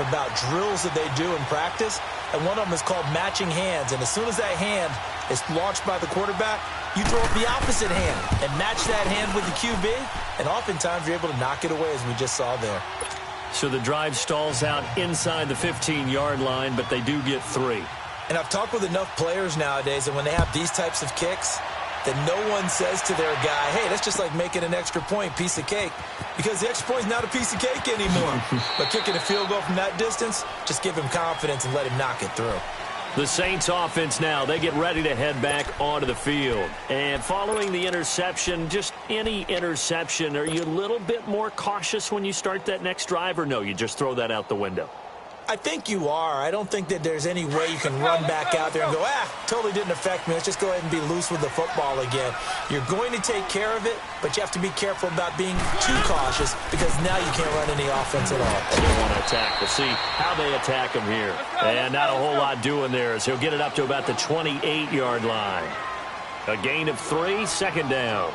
about drills that they do in practice, and one of them is called matching hands. And as soon as that hand is launched by the quarterback, you throw up the opposite hand and match that hand with the QB, and oftentimes you're able to knock it away, as we just saw there. So the drive stalls out inside the 15-yard line, but they do get 3. And I've talked with enough players nowadays, and when they have these types of kicks, that no one says to their guy, hey, that's just like making an extra point, piece of cake. Because the extra point is not a piece of cake anymore. But kicking a field goal from that distance, just give him confidence and let him knock it through. The Saints offense now, they get ready to head back onto the field. And following the interception, just any interception, are you a little bit more cautious when you start that next drive, or no, you just throw that out the window? I think you are. I don't think that there's any way you can run back out there and go, totally didn't affect me. Let's just go ahead and be loose with the football again. You're going to take care of it, but you have to be careful about being too cautious because now you can't run any offense at all. They want to attack. We'll see how they attack him here. And not a whole lot doing there as he'll get it up to about the 28-yard line. A gain of 3, second down.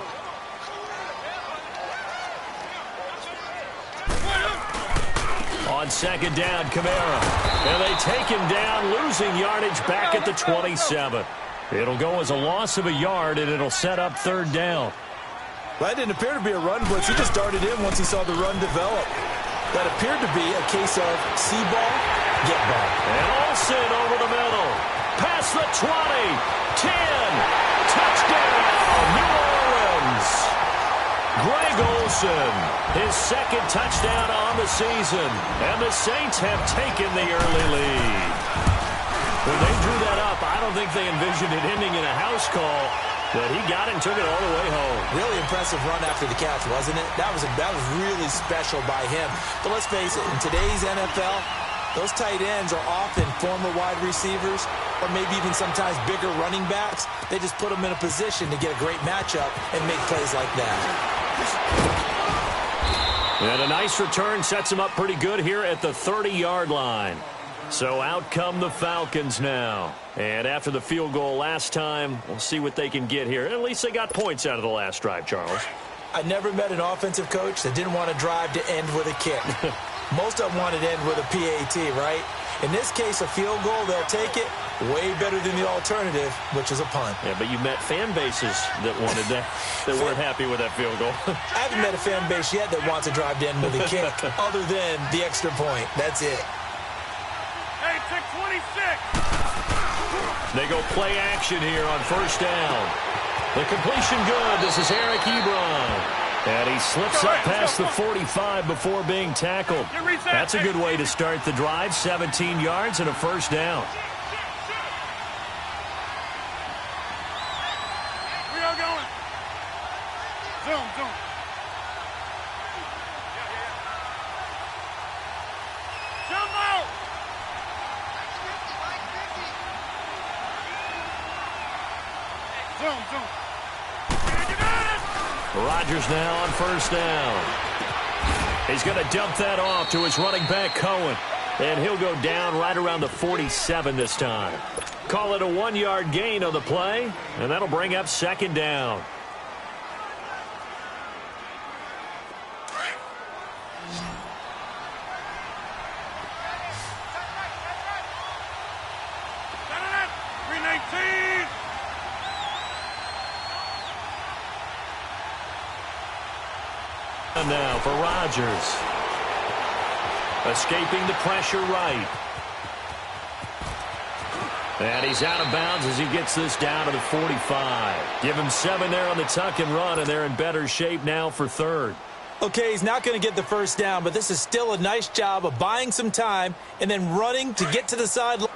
On second down, Kamara. And they take him down, losing yardage back at the 27. It'll go as a loss of a yard, and it'll set up third down. Well, that didn't appear to be a run blitz. He just darted in once he saw the run develop. That appeared to be a case of see ball, get ball. And Olsen over the middle. Past the 20, 10, touchdown, New Orleans. Greg Olsen, his second touchdown on the season, and the Saints have taken the early lead. When they drew that up, I don't think they envisioned it ending in a house call, but he got it and took it all the way home. Really impressive run after the catch, wasn't it? That was really special by him. But let's face it, in today's NFL, those tight ends are often former wide receivers or maybe even sometimes bigger running backs. They just put them in a position to get a great matchup and make plays like that. And a nice return sets him up pretty good here at the 30-yard line. So out come the Falcons now. And after the field goal last time, we'll see what they can get here. At least they got points out of the last drive, Charles. I never met an offensive coach that didn't want to drive to end with a kick. Most of them wanted to end with a PAT, right? In this case, a field goal, they'll take it. Way better than the alternative, which is a punt. Yeah, but you met fan bases that wanted that, that weren't happy with that field goal. I haven't met a fan base yet that wants to drive to end with a kick, other than the extra point. That's it. Hey, pick 26. They go play action here on first down. The completion good. This is Eric Ebron. And he slips up past the 45 before being tackled. That's a good way to start the drive. 17 yards and a first down. We are going. Zoom, zoom. Jump out. Zoom, zoom. Rodgers now on first down. He's going to dump that off to his running back, Cohen. And he'll go down right around the 47 this time. Call it a 1-yard gain on the play, and that'll bring up second down. Now for Rodgers. Escaping the pressure right. And he's out of bounds as he gets this down to the 45. Give him 7 there on the tuck and run, and they're in better shape now for third. Okay, he's not going to get the first down, but this is still a nice job of buying some time and then running to get to the sideline.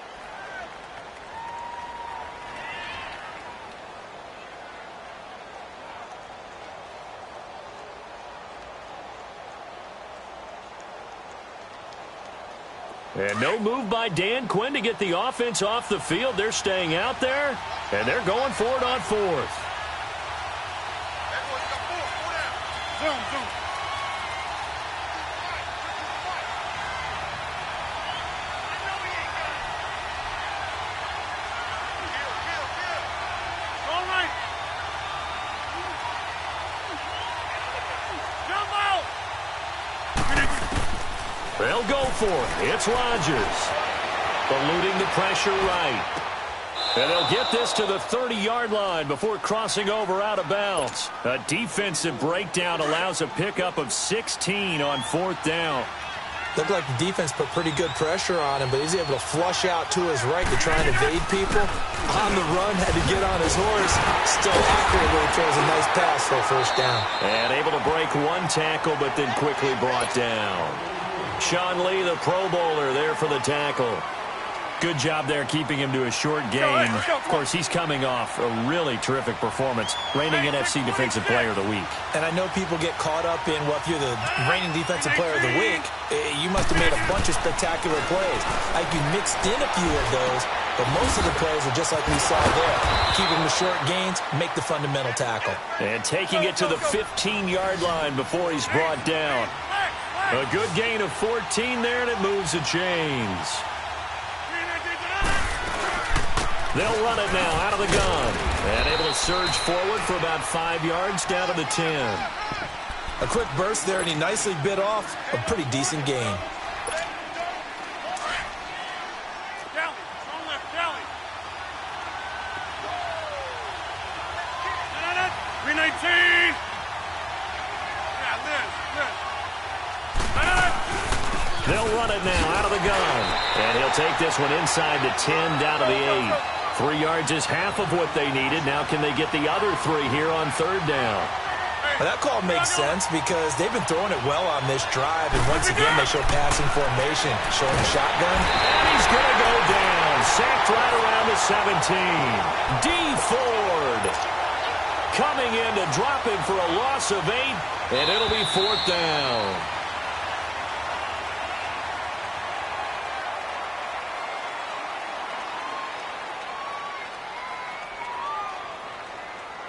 And no move by Dan Quinn to get the offense off the field. They're staying out there, and they're going for it on fourth. Zoom, zoom. All right. Jump out. They'll They'll go for it. It's Rodgers. Eluding the pressure right. And they'll get this to the 30-yard line before crossing over out of bounds. A defensive breakdown allows a pickup of 16 on 4th down. Looked like the defense put pretty good pressure on him, but he's able to flush out to his right to try and evade people. On the run, had to get on his horse. Still accurately throws a nice pass for a 1st down. And able to break one tackle, but then quickly brought down. Sean Lee, the Pro Bowler, there for the tackle. Good job there keeping him to a short gain. Of course, he's coming off a really terrific performance, reigning NFC Defensive Player of the Week. And I know people get caught up in, well, if you're the reigning Defensive Player of the Week, you must have made a bunch of spectacular plays. Like you mixed in a few of those, but most of the plays are just like we saw there. Keeping the short gains, make the fundamental tackle. And taking it to the 15-yard line before he's brought down. A good gain of 14 there, and it moves the chains. They'll run it now out of the gun. And able to surge forward for about 5 yards down to the 10. A quick burst there, and he nicely bit off a pretty decent gain. They'll run it now out of the gun. And he'll take this one inside the 10 down to the 8. 3 yards is half of what they needed. Now can they get the other 3 here on 3rd down? Well, that call makes sense because they've been throwing it well on this drive, and once again they show passing formation, showing a shotgun. And he's going to go down. Sacked right around the 17. D. Ford coming in to drop him for a loss of 8, and it'll be 4th down.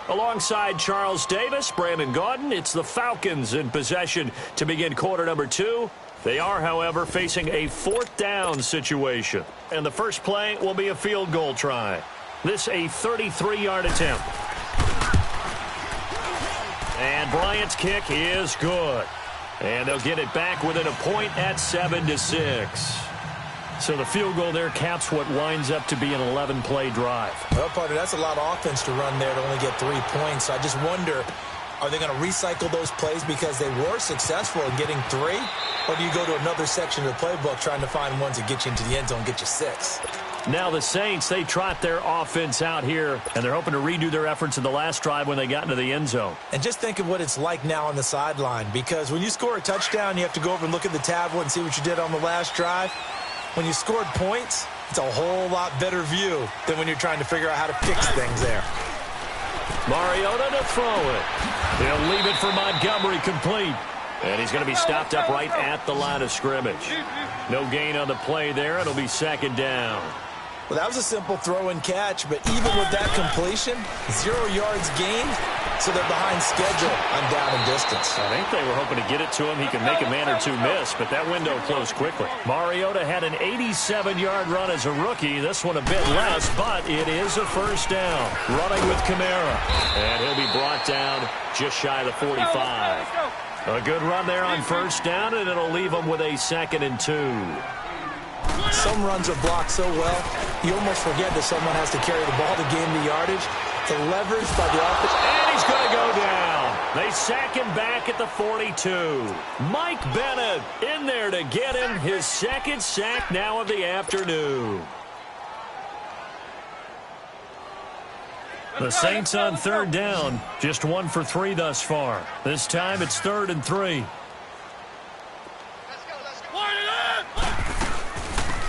Alongside Charles Davis, Brandon Gaudin, it's the Falcons in possession to begin quarter number 2. They are, however, facing a 4th down situation. And the first play will be a field goal try. This a 33-yard attempt. And Bryant's kick is good. And they'll get it back within a point at 7-6. So the field goal there caps what winds up to be an 11-play drive. Well, partner, that's a lot of offense to run there to only get 3 points. So I just wonder, are they going to recycle those plays because they were successful in getting 3? Or do you go to another section of the playbook trying to find ones that get you into the end zone and get you 6? Now the Saints, they trot their offense out here, and they're hoping to redo their efforts in the last drive when they got into the end zone. And just think of what it's like now on the sideline, because when you score a touchdown, you have to go over and look at the tablet and see what you did on the last drive. When you scored points, it's a whole lot better view than when you're trying to figure out how to fix things there. Mariota to throw it. He'll leave it for Montgomery complete. And he's going to be stopped up right at the line of scrimmage. No gain on the play there. It'll be 2nd down. Well, that was a simple throw and catch, but even with that completion, 0 yards gained, so they're behind schedule on down and distance. I think they were hoping to get it to him. He could make a man or 2 miss, but that window closed quickly. Mariota had an 87-yard run as a rookie. This one a bit less, but it is a 1st down. Running with Kamara. And he'll be brought down just shy of the 45. A good run there on 1st down, and it'll leave him with a 2nd and 2. Some runs are blocked so well, you almost forget that someone has to carry the ball to gain the yardage. The leverage by the offense. And he's going to go down. They sack him back at the 42. Mike Bennett in there to get him his 2nd sack now of the afternoon. The Saints on 3rd down, just 1 for 3 thus far. This time it's 3rd and 3.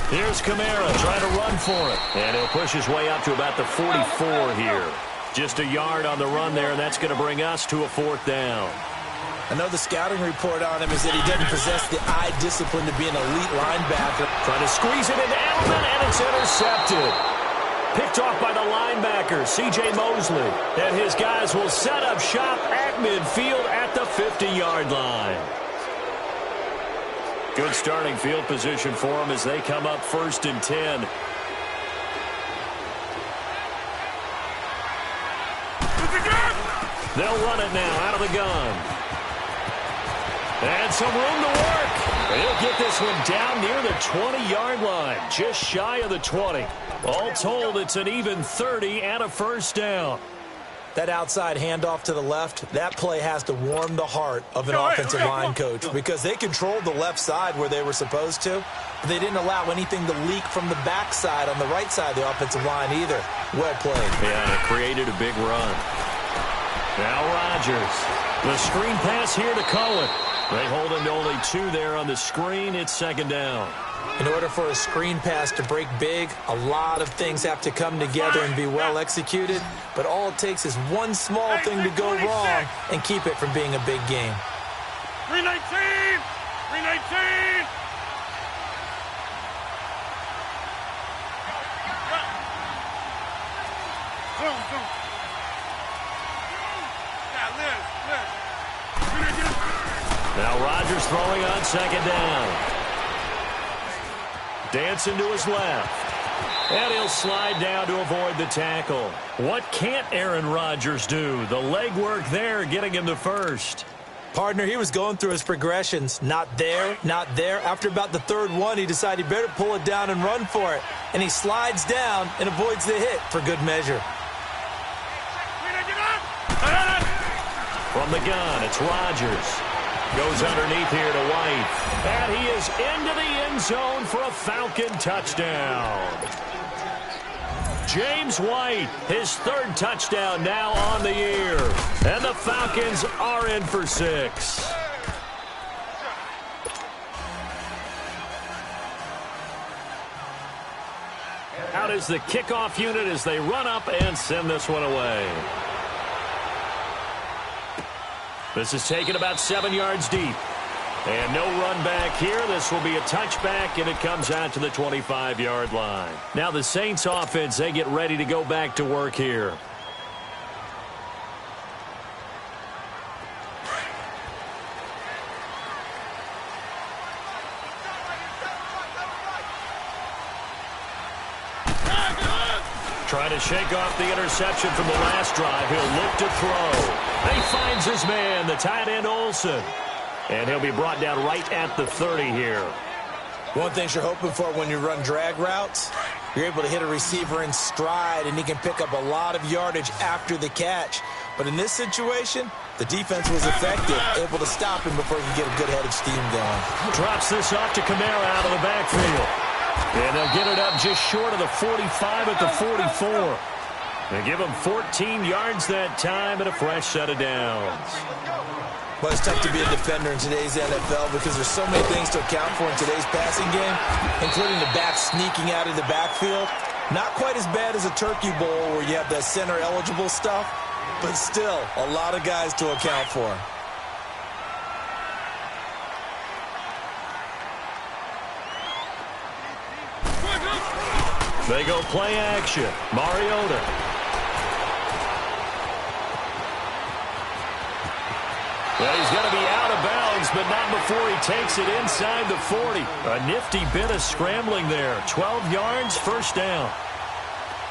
Here's Kamara trying to run for it. And he'll push his way up to about the 44 here. Just a yard on the run there, and that's going to bring us to a 4th down. I know the scouting report on him is that he doesn't possess the eye discipline to be an elite linebacker. Trying to squeeze it into Edelman, and it's intercepted. Picked off by the linebacker, C.J. Mosley. And his guys will set up shop at midfield at the 50-yard line. Good starting field position for them as they come up 1st and 10. They'll run it now out of the gun. And some room to work. He'll get this one down near the 20-yard line, just shy of the 20. All told, it's an even 30 and a first down. That outside handoff to the left, that play has to warm the heart of an offensive line coach because they controlled the left side where they were supposed to, but they didn't allow anything to leak from the backside on the right side of the offensive line either. Well played. Yeah, and it created a big run. Now Rodgers. The screen pass here to Cohen. They hold him to only 2 there on the screen. It's second down. In order for a screen pass to break big, a lot of things have to come together and be well executed, but all it takes is one small thing to go wrong and keep it from being a big game. 319! 319! Zoom, zoom. Now Rodgers throwing on second down. Dancing to his left. And he'll slide down to avoid the tackle. What can't Aaron Rodgers do? The leg work there getting him to first. Partner, he was going through his progressions. Not there, not there. After about the third one, he decided he better pull it down and run for it. And he slides down and avoids the hit for good measure. From the gun, it's Rodgers. Goes underneath here to White. And he is into the end zone for a Falcon touchdown. James White, his 3rd touchdown now on the year. And the Falcons are in for 6. Out is the kickoff unit as they run up and send this one away. This is taken about 7 yards deep. And no run back here. This will be a touchback, and it comes out to the 25-yard line. Now the Saints offense, they get ready to go back to work here. Trying to shake off the interception from the last drive. He'll look to throw. He finds his man, the tight end Olsen. And he'll be brought down right at the 30 here. One thing you're hoping for when you run drag routes, you're able to hit a receiver in stride, and he can pick up a lot of yardage after the catch. But in this situation, the defense was effective, able to stop him before he could get a good head of steam going. Drops this off to Kamara out of the backfield. And they'll get it up just short of the 45 at the 44. They give him 14 yards that time and a fresh set of downs. Well, it's tough to be a defender in today's NFL because there's so many things to account for in today's passing game, including the back sneaking out of the backfield. Not quite as bad as a turkey bowl where you have the center-eligible stuff, but still a lot of guys to account for. They go play action. Mariota. Well, he's going to be out of bounds, but not before he takes it inside the 40. A nifty bit of scrambling there. 12 yards, first down.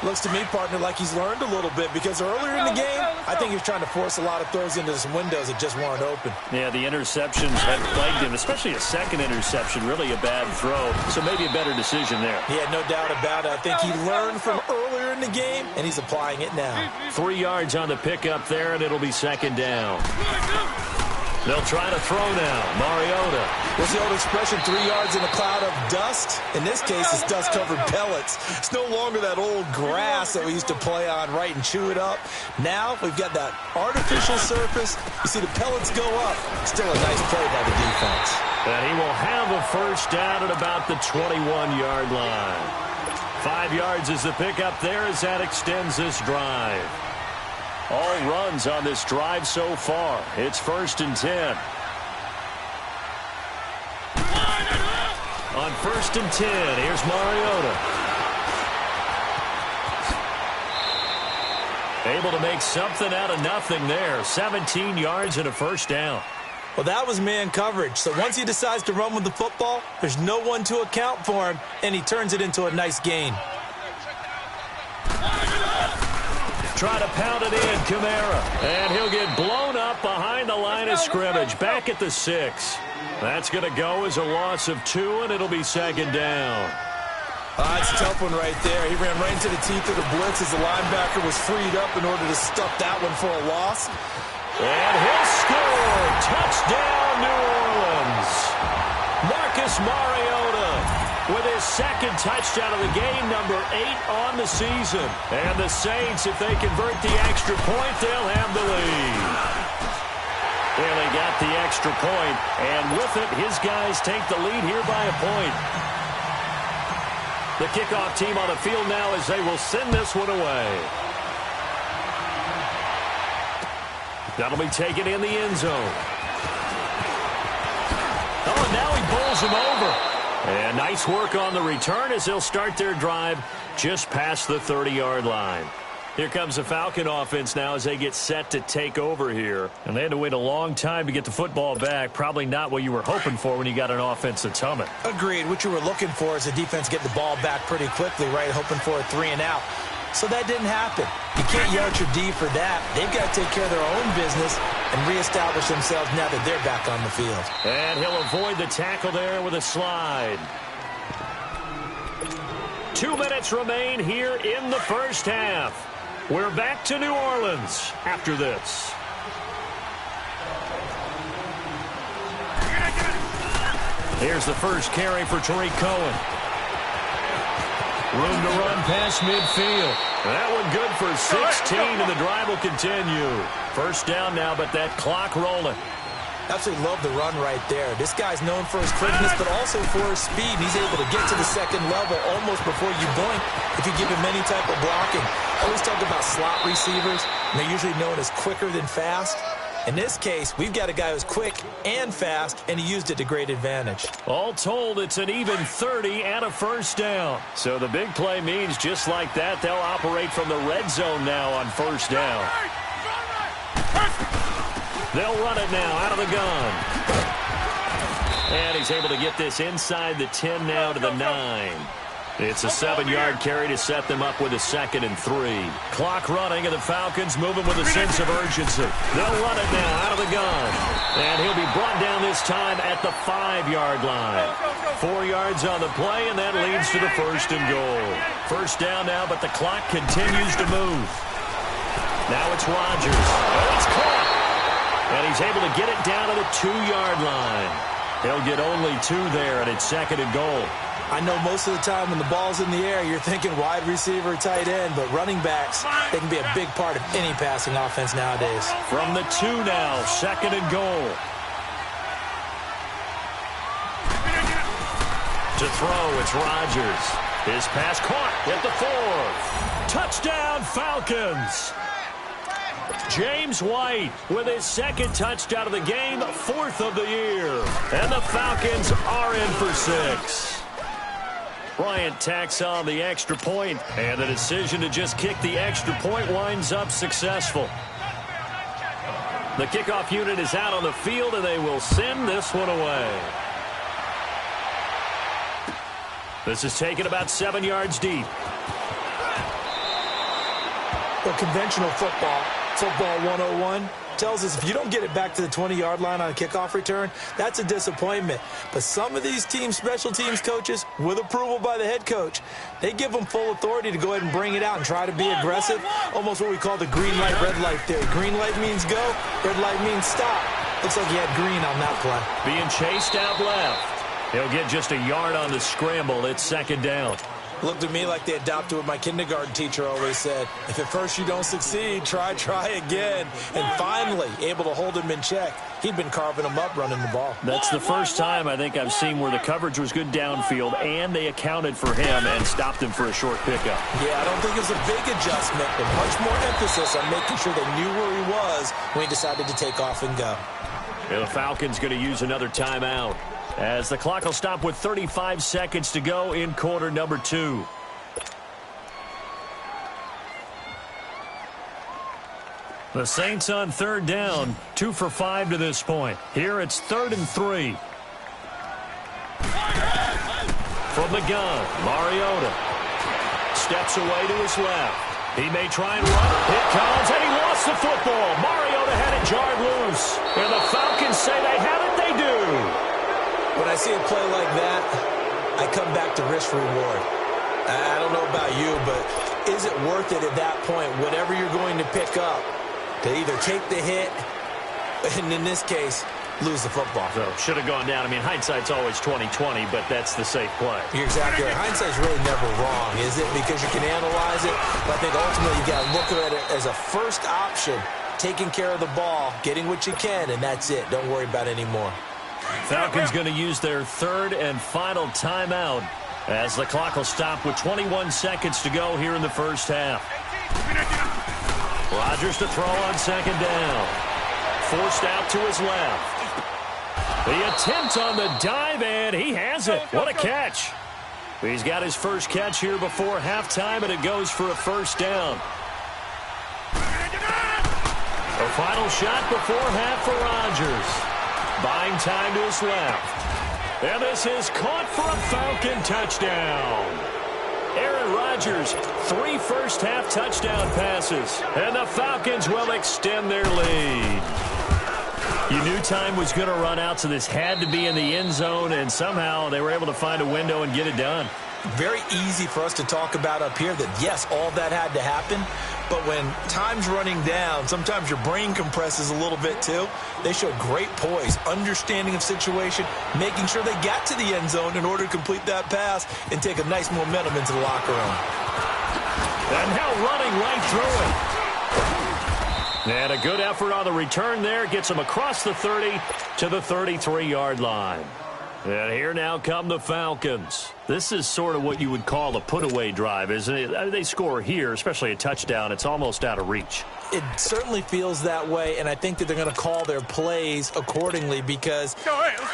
Looks to me, partner, like he's learned a little bit because earlier in the game, I think he was trying to force a lot of throws into some windows that just weren't open. Yeah, the interceptions had plagued him, especially a second interception, really a bad throw. So maybe a better decision there. Yeah, no doubt about it. I think he learned from earlier in the game, and he's applying it now. 3 yards on the pickup there, and it'll be second down. They'll try to throw now. Mariota. What's the old expression, 3 yards in a cloud of dust? In this case, it's dust-covered pellets. It's no longer that old grass that we used to play on, right, and chew it up. Now we've got that artificial surface. You see the pellets go up. Still a nice play by the defense. And he will have a first down at about the 21-yard line. 5 yards is the pickup there as that extends this drive. All runs on this drive so far. It's 1st and 10. On 1st and 10, here's Mariota. Able to make something out of nothing there. 17 yards and a first down. Well, that was man coverage. So once he decides to run with the football, there's no one to account for him, and he turns it into a nice gain. Try to pound it in, Kamara. And he'll get blown up behind the line of scrimmage. Back at the 6. That's going to go as a loss of 2, and it'll be second down. It's a tough one right there. He ran right into the teeth of the blitz as the linebacker was freed up in order to stuff that one for a loss. And he'll score. Touchdown, New Orleans. Marcus Mariota with his second touchdown of the game, number 8 on the season. And the Saints, if they convert the extra point, they'll have the lead. Well, they got the extra point, and with it, his guys take the lead here by a point. The kickoff team on the field now as they will send this one away. That'll be taken in the end zone. Oh, and now he bowls him over. And nice work on the return as they'll start their drive just past the 30-yard line. Here comes the Falcon offense now as they get set to take over here. And they had to wait a long time to get the football back. Probably not what you were hoping for when you got an offense that's humming. Agreed. What you were looking for is the defense getting the ball back pretty quickly, right? Hoping for a 3-and-out. So that didn't happen. You can't yell at your D for that. They've got to take care of their own business and reestablish themselves now that they're back on the field. And he'll avoid the tackle there with a slide. 2 minutes remain here in the first half. We're back to New Orleans after this. Here's the first carry for Tariq Cohen. Room to run past midfield. That one good for 16, and the drive will continue. First down now, but that clock rolling. Absolutely love the run right there. This guy's known for his quickness, but also for his speed. And he's able to get to the second level almost before you blink if you give him any type of blocking. I always talk about slot receivers, and they're usually known as quicker than fast. In this case, we've got a guy who's quick and fast, and he used it to great advantage. All told, it's an even 30 and a first down. So the big play means just like that, they'll operate from the red zone now on first down. They'll run it now out of the gun. And he's able to get this inside the 10 now to the 9. It's a 7-yard carry to set them up with a 2nd and 3. Clock running, and the Falcons moving with a sense of urgency. They'll run it now out of the gun. And he'll be brought down this time at the 5-yard line. 4 yards on the play, and that leads to the 1st and goal. First down now, but the clock continues to move. Now it's Rodgers. Oh, it's caught. And he's able to get it down to the 2-yard line. He'll get only 2 there, and it's 2nd and goal. I know most of the time when the ball's in the air, you're thinking wide receiver, tight end, but running backs, they can be a big part of any passing offense nowadays. From the 2 now, 2nd and goal. To throw, it's Rodgers. His pass caught at the 4. Touchdown, Falcons. James White with his 2nd touchdown of the game, 4th of the year. And the Falcons are in for 6. Bryant tacks on the extra point, and the decision to just kick the extra point winds up successful. The kickoff unit is out on the field, and they will send this one away. This is taken about 7 yards deep. Well, conventional football 101, tells us if you don't get it back to the 20-yard line on a kickoff return, that's a disappointment. But some of these special teams coaches, with approval by the head coach, they give them full authority to go ahead and bring it out and try to be aggressive, almost what we call the green light, red light theory. Green light means go, red light means stop. Looks like he had green on that play. Being chased out left. He'll get just a yard on the scramble. It's 2nd down. Looked to me like they adopted what my kindergarten teacher always said. If at first you don't succeed, try again. And finally, able to hold him in check. He'd been carving him up running the ball. That's the first time I think I've seen where the coverage was good downfield, and they accounted for him and stopped him for a short pickup. Yeah, I don't think it was a big adjustment, but much more emphasis on making sure they knew where he was when he decided to take off and go. Yeah, the Falcons going to use another timeout, as the clock will stop with 35 seconds to go in quarter number 2. The Saints on 3rd down, 2 for 5 to this point. Here it's 3rd and 3. From the gun, Mariota steps away to his left. He may try and run. It comes, and he lost the football. Mariota had it jarred loose. And the Falcons say they have it. they do. When I see a play like that, I come back to risk reward. I don't know about you, but is it worth it at that point, whatever you're going to pick up, to either take the hit, and in this case, lose the football? So, should have gone down. I mean, hindsight's always 20/20, but that's the safe play. You're exactly right. Hindsight's really never wrong, is it? Because you can analyze it, but I think ultimately you got to look at it as a first option, taking care of the ball, getting what you can, and that's it. Don't worry about it anymore. Falcons going to use their third and final timeout as the clock will stop with 21 seconds to go here in the first half. Rodgers to throw on second down. Forced out to his left. The attempt on the dive, and he has it. What a catch. He's got his first catch here before halftime, and it goes for a first down. The final shot before half for Rodgers. Buying time to his left. And this is caught for a Falcon touchdown. Aaron Rodgers, 3 first-half touchdown passes. And the Falcons will extend their lead. You knew time was going to run out, so this had to be in the end zone, and somehow they were able to find a window and get it done. Very easy for us to talk about up here that, yes, all that had to happen. But when time's running down, sometimes your brain compresses a little bit too. They showed great poise, understanding of situation, making sure they got to the end zone in order to complete that pass and take a nice momentum into the locker room. And now running right through it. And a good effort on the return there. Gets them across the 30 to the 33-yard line. And here now come the Falcons. This is sort of what you would call a put-away drive, isn't it? They score here, especially a touchdown. It's almost out of reach. It certainly feels that way, and I think that they're going to call their plays accordingly because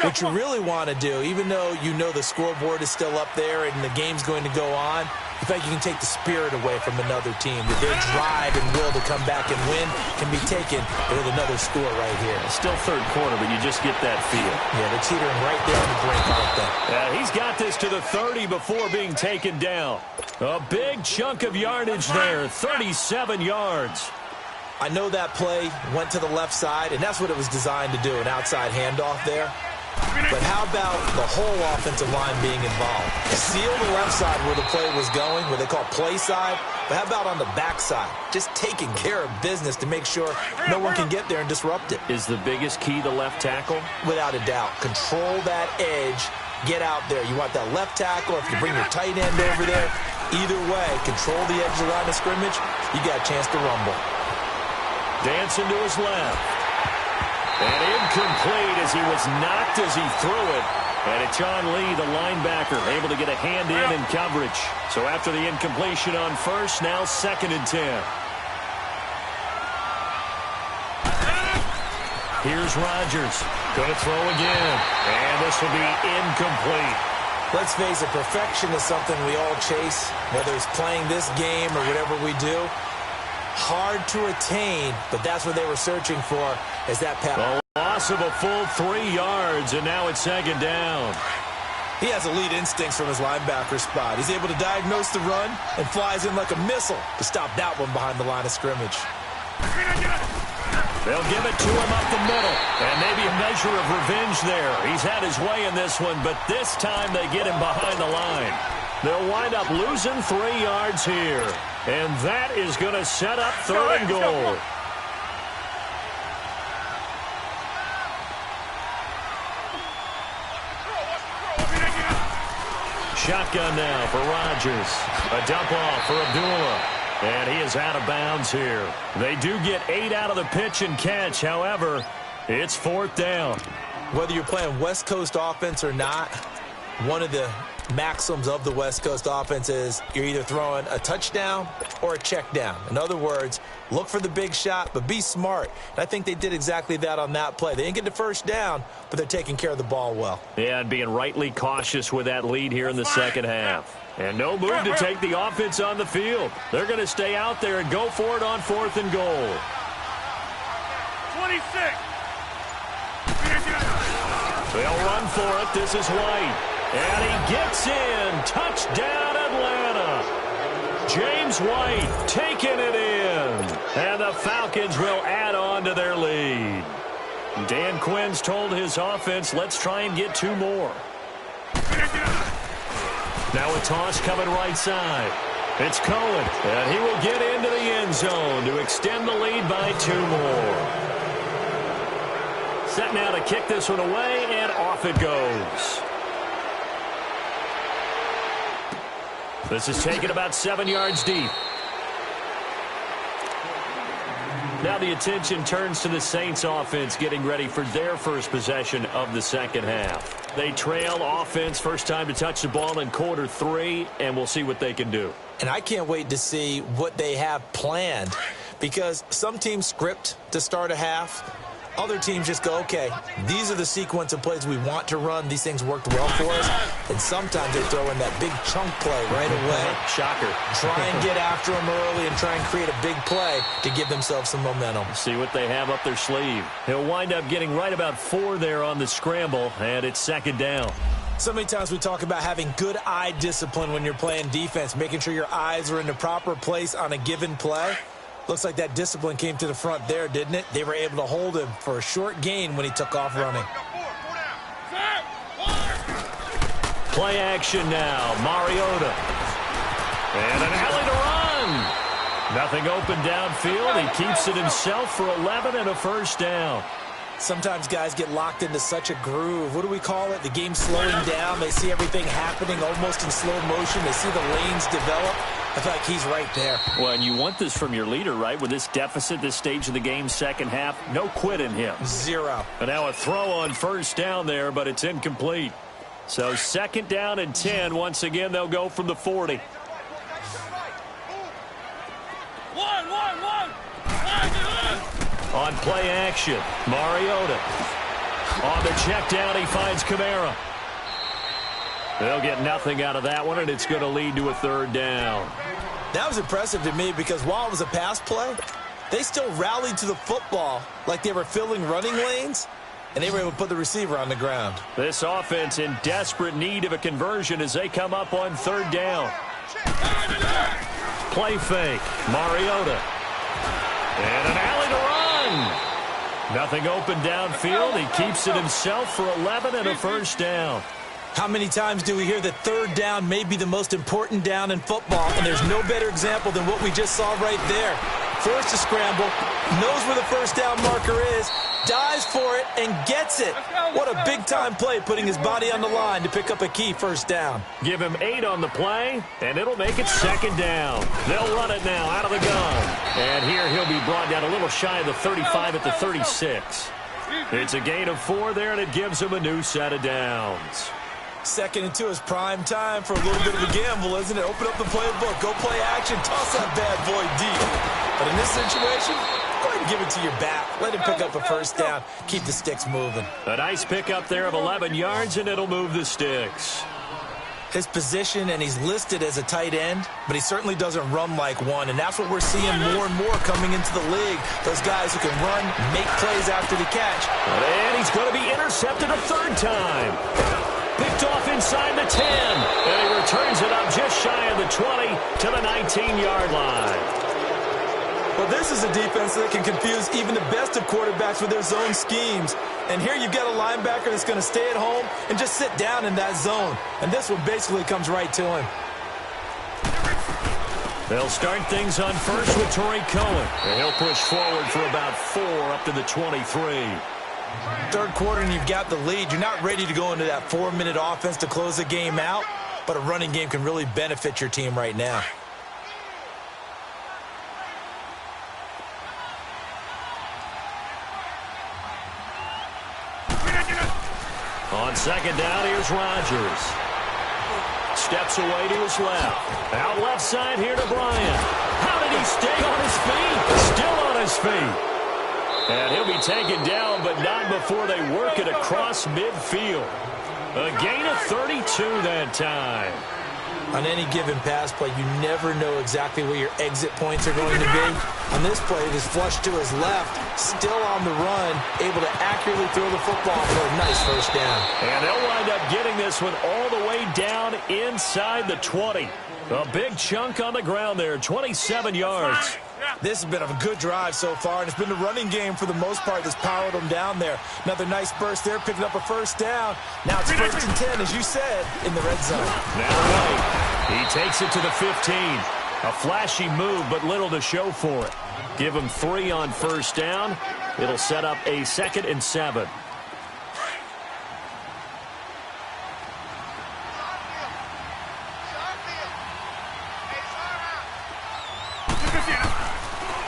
what you really want to do, even though you know the scoreboard is still up there and the game's going to go on, in fact, you can take the spirit away from another team. That their drive and will to come back and win can be taken with another score right here. Still third quarter, but you just get that feel. Yeah, they're teetering right there on the brink, aren't they? He's got this to the 30 before being taken down. A big chunk of yardage there, 37 yards. I know that play went to the left side, and that's what it was designed to do, an outside handoff there. But how about the whole offensive line being involved? Seal the left side where the play was going, what they call play side. But how about on the back side? Just taking care of business to make sure no one can get there and disrupt it. Is the biggest key the left tackle? Without a doubt. Control that edge. Get out there. You want that left tackle. If you bring your tight end over there, either way, control the edge of the line of scrimmage, you got a chance to rumble. Dancing to his left. And incomplete as he was knocked as he threw it. And it's John Lee, the linebacker, able to get a hand in coverage. So after the incompletion on first, now 2nd and 10. Here's Rodgers. Going to throw again. And this will be incomplete. Let's face it, perfection is something we all chase, whether it's playing this game or whatever we do. Hard to attain, but that's what they were searching for, is that pass. A loss of a full 3 yards, and now it's 2nd down. He has elite instincts from his linebacker spot. He's able to diagnose the run and flies in like a missile to stop that one behind the line of scrimmage. They'll give it to him up the middle, and maybe a measure of revenge there. He's had his way in this one, but this time they get him behind the line. They'll wind up losing 3 yards here. And that is going to set up 3rd and goal. Shotgun now for Rodgers. A dump off for Abdullah. And he is out of bounds here. They do get 8 out of the pitch and catch. However, it's 4th down. Whether you're playing West Coast offense or not, one of the maxims of the West Coast offense is you're either throwing a touchdown or a check down. In other words, look for the big shot, but be smart. And I think they did exactly that on that play. They didn't get the first down, but they're taking care of the ball well. Yeah, and being rightly cautious with that lead here in the second half. And no move to take the offense on the field. They're going to stay out there and go for it on 4th and goal. 26. They'll run for it. This is White. And he gets in. Touchdown, Atlanta. James White taking it in. And the Falcons will add on to their lead. Dan Quinn's told his offense, let's try and get 2 more. Now a toss coming right side. It's Cohen, and he will get into the end zone to extend the lead by 2 more. Set now to kick this one away, and off it goes. This is taken about 7 yards deep. Now the attention turns to the Saints offense getting ready for their first possession of the second half. They trail offense first time to touch the ball in quarter 3, and we'll see what they can do. And I can't wait to see what they have planned, because some teams script to start a half. Other teams just go, okay, these are the sequence of plays we want to run. These things worked well for us. And sometimes they throw in that big chunk play right away. Shocker. Try and get after them early and try and create a big play to give themselves some momentum. See what they have up their sleeve. He'll wind up getting right about 4 there on the scramble, and it's second down. So many times we talk about having good eye discipline when you're playing defense, making sure your eyes are in the proper place on a given play. Looks like that discipline came to the front there, didn't it? They were able to hold him for a short gain when he took off running. Play action now. Mariota. And an alley to run. Nothing open downfield. He keeps it himself for 11 and a first down. Sometimes guys get locked into such a groove. What do we call it? The game's slowing down. They see everything happening almost in slow motion. They see the lanes develop. I feel like he's right there. Well, and you want this from your leader, right? With this deficit, this stage of the game, second half, no quit in him. 0. And now a throw on first down there, but it's incomplete. So second down and 10. Once again, they'll go from the 40. On play action, Mariota. On the check down, he finds Kamara. They'll get nothing out of that one, and it's going to lead to a third down. That was impressive to me because while it was a pass play, they still rallied to the football like they were filling running lanes, and they were able to put the receiver on the ground. This offense in desperate need of a conversion as they come up on third down. Play fake, Mariota. And an alley to run. Nothing open downfield. He keeps it himself for 11 and a first down. How many times do we hear that third down may be the most important down in football, and there's no better example than what we just saw right there. Forced to scramble, knows where the first down marker is, dives for it, and gets it. What a big-time play, putting his body on the line to pick up a key first down. Give him 8 on the play, and it'll make it second down. They'll run it now out of the gun. And here he'll be brought down a little shy of the 35 at the 36. It's a gain of 4 there, and it gives him a new set of downs. 2nd and 2 is prime time for a little bit of a gamble, isn't it? Open up the playbook, go play action, toss that bad boy deep. But in this situation, go ahead and give it to your back. Let him pick up a first down. Keep the sticks moving. A nice pickup there of 11 yards, and it'll move the sticks. His position, and he's listed as a tight end, but he certainly doesn't run like one, and that's what we're seeing more and more coming into the league. Those guys who can run, make plays after the catch. And he's going to be intercepted a third time. Picked off inside the 10, and he returns it up just shy of the 20 to the 19-yard line. Well, this is a defense that can confuse even the best of quarterbacks with their zone schemes. And here you've got a linebacker that's going to stay at home and just sit down in that zone. And this one basically comes right to him. They'll start things on first with Torrey Cohen. And he'll push forward for about 4 up to the 23. Third quarter and you've got the lead. You're not ready to go into that 4-minute offense to close the game out, but a running game can really benefit your team right now. On second down, here's Rodgers. Steps away to his left. Out left side here to Bryant. How did he stay on his feet? Still on his feet. And he'll be taken down, but not before they work it across midfield. A gain of 32 that time. On any given pass play, you never know exactly where your exit points are going to be. On this play, it is flushed to his left, still on the run, able to accurately throw the football for a nice first down. And they'll wind up getting this one all the way down inside the 20. A big chunk on the ground there, 27 yards. This has been a good drive so far, and it's been the running game for the most part that's powered them down there. Another nice burst there, picking up a first down. Now it's 1st and 10, as you said, in the red zone. Now White, he takes it to the 15. A flashy move, but little to show for it. Give him 3 on first down. It'll set up a 2nd and 7.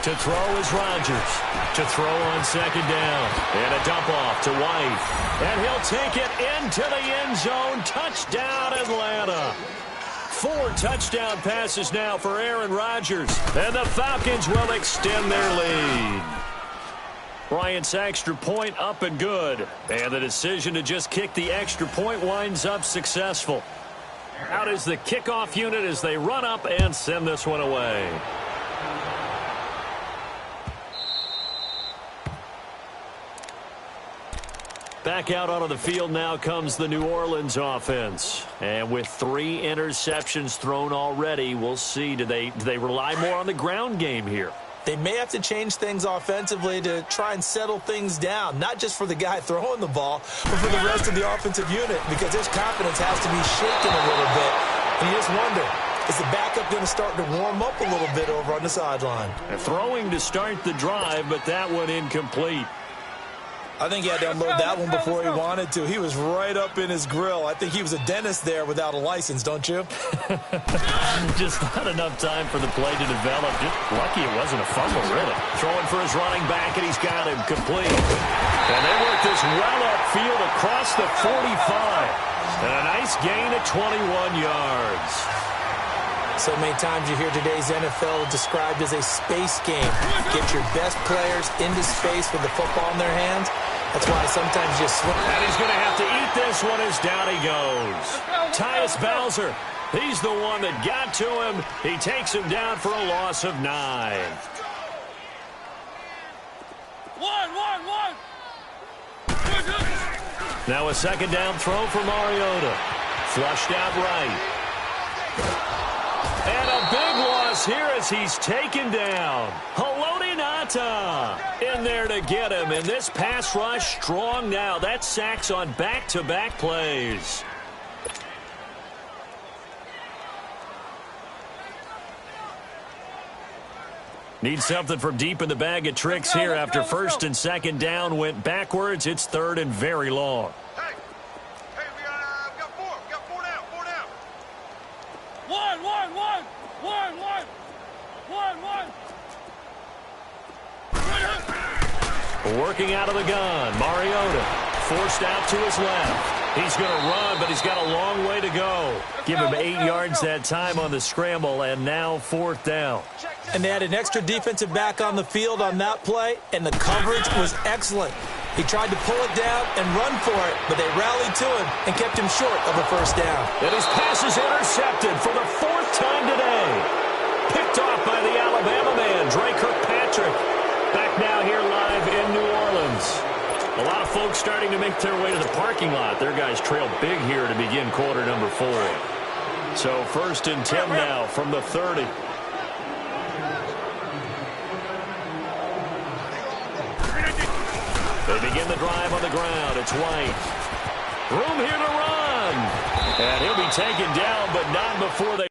To throw is Rodgers. To throw on 2nd down. And a dump off to White. And he'll take it into the end zone. Touchdown, Atlanta. 4 touchdown passes now for Aaron Rodgers. And the Falcons will extend their lead. Bryant's extra point up and good. And the decision to just kick the extra point winds up successful. Out is the kickoff unit as they run up and send this one away. Back out onto the field now comes the New Orleans offense. And with 3 interceptions thrown already, we'll see. Do they rely more on the ground game here? They may have to change things offensively to try and settle things down, not just for the guy throwing the ball, but for the rest of the offensive unit, because his confidence has to be shaken a little bit. And you just wonder, is the backup going to start to warm up a little bit over on the sideline? Throwing to start the drive, but that one incomplete. I think he had to unload that one before he wanted to. He was right up in his grill. I think he was a dentist there without a license, don't you? Just not enough time for the play to develop. Just lucky it wasn't a fumble, really. Throwing for his running back, and he's got him complete. And they work this well upfield across the 45. And a nice gain of 21 yards. So many times you hear today's NFL described as a space game. Get your best players into space with the football in their hands. That's why sometimes you swing. And he's going to have to eat this one as down he goes. Tyus Bowser, he's the one that got to him. He takes him down for a loss of 9. Now a 2nd down throw for Mariota. Flushed out right. And a big loss here as he's taken down. Haloti Ngata in there to get him. And this pass rush strong now. That's sacks on back-to-back plays. Need something from deep in the bag of tricks here after 1st and 2nd down went backwards. It's 3rd and very long. Working out of the gun, Mariota forced out to his left. He's going to run, but he's got a long way to go. Give him 8 yards that time on the scramble, and now 4th down. And they had an extra defensive back on the field on that play, and the coverage was excellent. He tried to pull it down and run for it, but they rallied to him and kept him short of a 1st down. And his pass is intercepted for the 4th time today. Picked off by the Alabama man, Dre Kirkpatrick. Back now here live in New Orleans. A lot of folks starting to make their way to the parking lot. Their guys trail big here to begin quarter number 4. So 1st and 10 now from the 30. They begin the drive on the ground. It's White. Room here to run. And he'll be taken down, but not before they...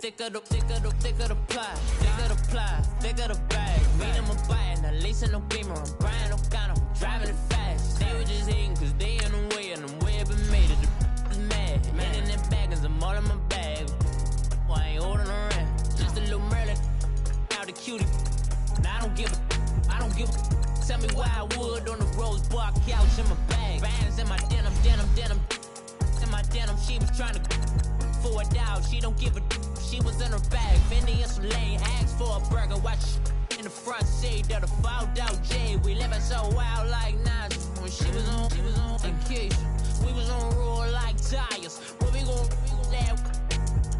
thicker the pie, thicker the ply, thicker the bag. Mean I'm a buyer, now lacing no beamer. I'm Brian O'Connor, I'm driving it fast. They were just hating cause they in the way, and I'm way up and made it. The mad, man in them baggins, I'm all in my bag. Why I ain't holding around? Just a little Merlin, out the cutie. Now I don't give a. Tell me why I would on the rose bar couch in my bag. Bands in my denim. In my denim, she was trying to for a doubt. She don't give a. She was in her bag. Fendi and some lane asked for a burger. Watch in the front seat of the fouled out J. We living so wild like Nas. When she was on vacation, we was on roll like tires. What we gon'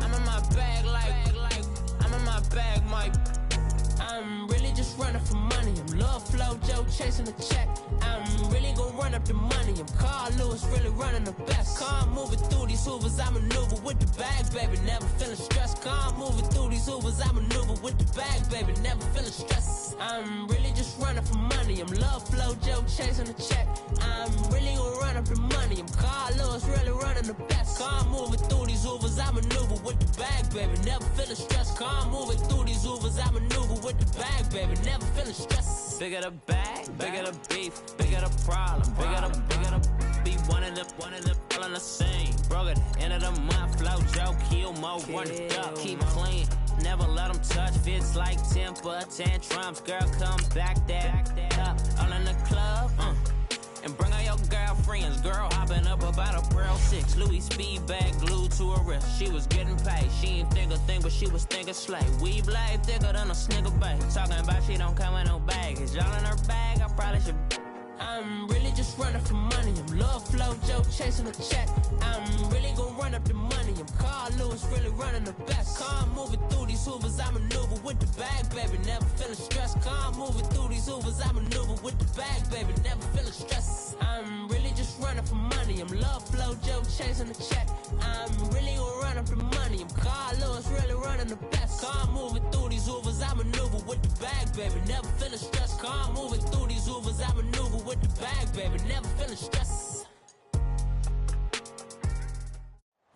I'm in my bag like I'm in my bag, Mike. I'm really just running for money. I'm Love Flow Joe chasing the check. I'm really gonna run up the money. I'm Carl Lewis, really running the best. Car moving through these Hoovers, I maneuver with the bag, baby. Never feeling stressed. Car moving through these Hoovers, I maneuver with the bag, baby. Never feeling stressed. I'm really just running for money. I'm Love Flow Joe chasing the check. I'm really gonna run up the money. I'm Carl Lewis, really running the best. Car moving through these Hoovers, I maneuver with the bag, baby. Never feeling stressed. Car moving through these Hoovers, I maneuver with the bag, baby. Never feeling stressed. Bigger the bag, bigger the beef, bigger the problem, bigger the be one of the all in the same. Broke at the end of the month, flow Joe, kill mo, run it up, keep clean. Never let them touch, fits like temper tantrums. Girl, come back that up, all in the club, and bring all your girlfriends. Girl hopping up about a Pearl 6 Louis speed bag glued to her wrist. She was getting paid. She ain't think a thing, but she was thinking slay. We blade thicker than a snigger bag. Talking about she don't come with no baggage. Y'all in her bag, I probably should. I'm really just running for money. I'm Love Flow Joe chasing a check. I'm really gonna run up the money. I'm Carl Lewis, really running the best. Car moving through these Hoovers, I maneuver with the bag, baby. Never feeling stressed. Car moving through these Hoovers, I maneuver with the bag, baby. Never feeling stressed. I'm really just running for money. I'm Love Flow Joe chasing the check. I'm really gonna run up the money. I'm Carl Lewis, really running the best. Car moving through these Hoovers, I maneuver with the bag, baby. Never feeling stressed. Car moving through these Hoovers, I maneuver with the bag, baby. Never feeling stressed.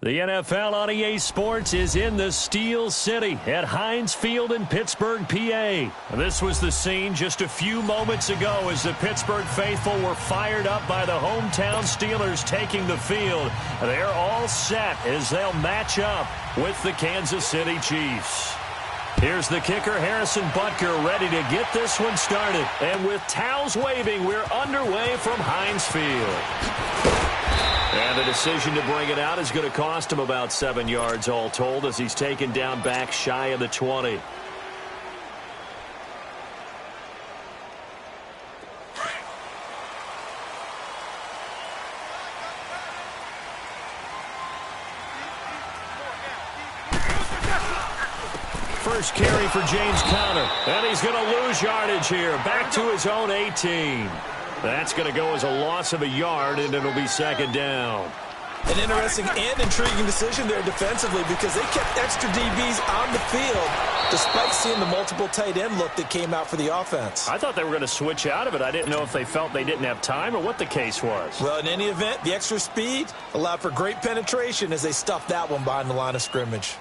The NFL on EA Sports is in the Steel City at Heinz Field in Pittsburgh, PA. This was the scene just a few moments ago as the Pittsburgh faithful were fired up by the hometown Steelers taking the field. They're all set as they'll match up with the Kansas City Chiefs. Here's the kicker, Harrison Butker, ready to get this one started. And with towels waving, we're underway from Heinz Field. And the decision to bring it out is going to cost him about 7 yards all told as he's taken down back shy of the 20. First carry for James Conner. And he's going to lose yardage here. Back to his own 18. That's going to go as a loss of a yard, and it'll be second down. An interesting and intriguing decision there defensively because they kept extra DBs on the field despite seeing the multiple tight end look that came out for the offense. I thought they were going to switch out of it. I didn't know if they felt they didn't have time or what the case was. Well, in any event, the extra speed allowed for great penetration as they stuffed that one behind the line of scrimmage.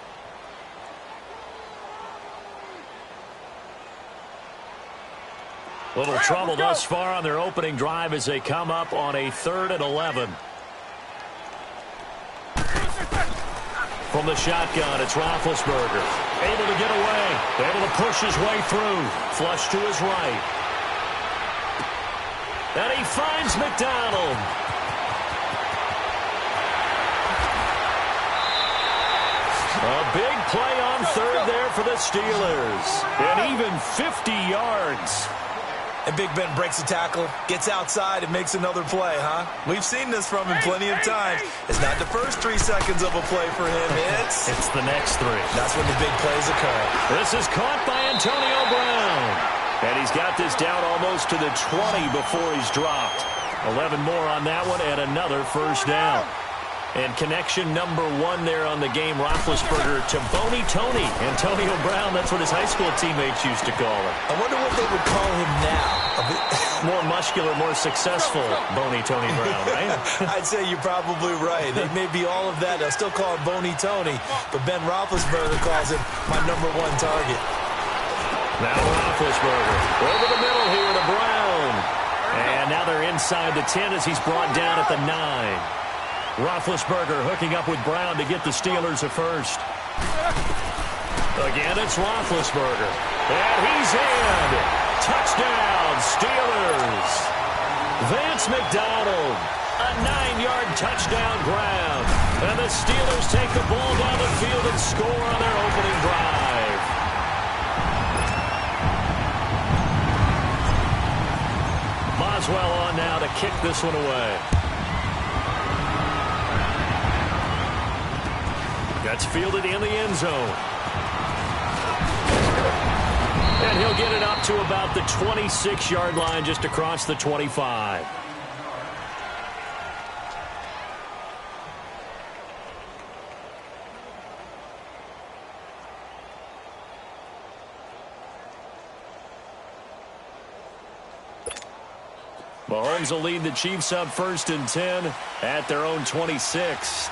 Little trouble thus far on their opening drive as they come up on a 3rd and 11. From the shotgun, it's Roethlisberger. Able to get away. Able to push his way through. Flush to his right. And he finds McDonald. A big play on 3rd there for the Steelers. And even 50 yards. And Big Ben breaks a tackle, gets outside, and makes another play, huh? We've seen this from him plenty of times. It's not the first 3 seconds of a play for him. It's the next 3. That's when the big plays occur. This is caught by Antonio Brown. And he's got this down almost to the 20 before he's dropped. 11 more on that one and another first down. And connection number 1 there on the game, Roethlisberger to Boney Tony. Antonio Brown, that's what his high school teammates used to call him. I wonder what they would call him now. More muscular, more successful Boney Tony Brown, right? I'd say you're probably right. They may be all of that. They'll still call him Boney Tony, but Ben Roethlisberger calls him my #1 target. Now Roethlisberger over the middle here to Brown. And now they're inside the 10 as he's brought down at the 9. Roethlisberger hooking up with Brown to get the Steelers a first. Again, it's Roethlisberger. And he's in. Touchdown, Steelers. Vance McDonald, a 9-yard touchdown grab. And the Steelers take the ball down the field and score on their opening drive. Boswell on now to kick this one away. That's fielded in the end zone. And he'll get it up to about the 26-yard line, just across the 25. Mahomes will lead the Chiefs up 1st and 10 at their own 26.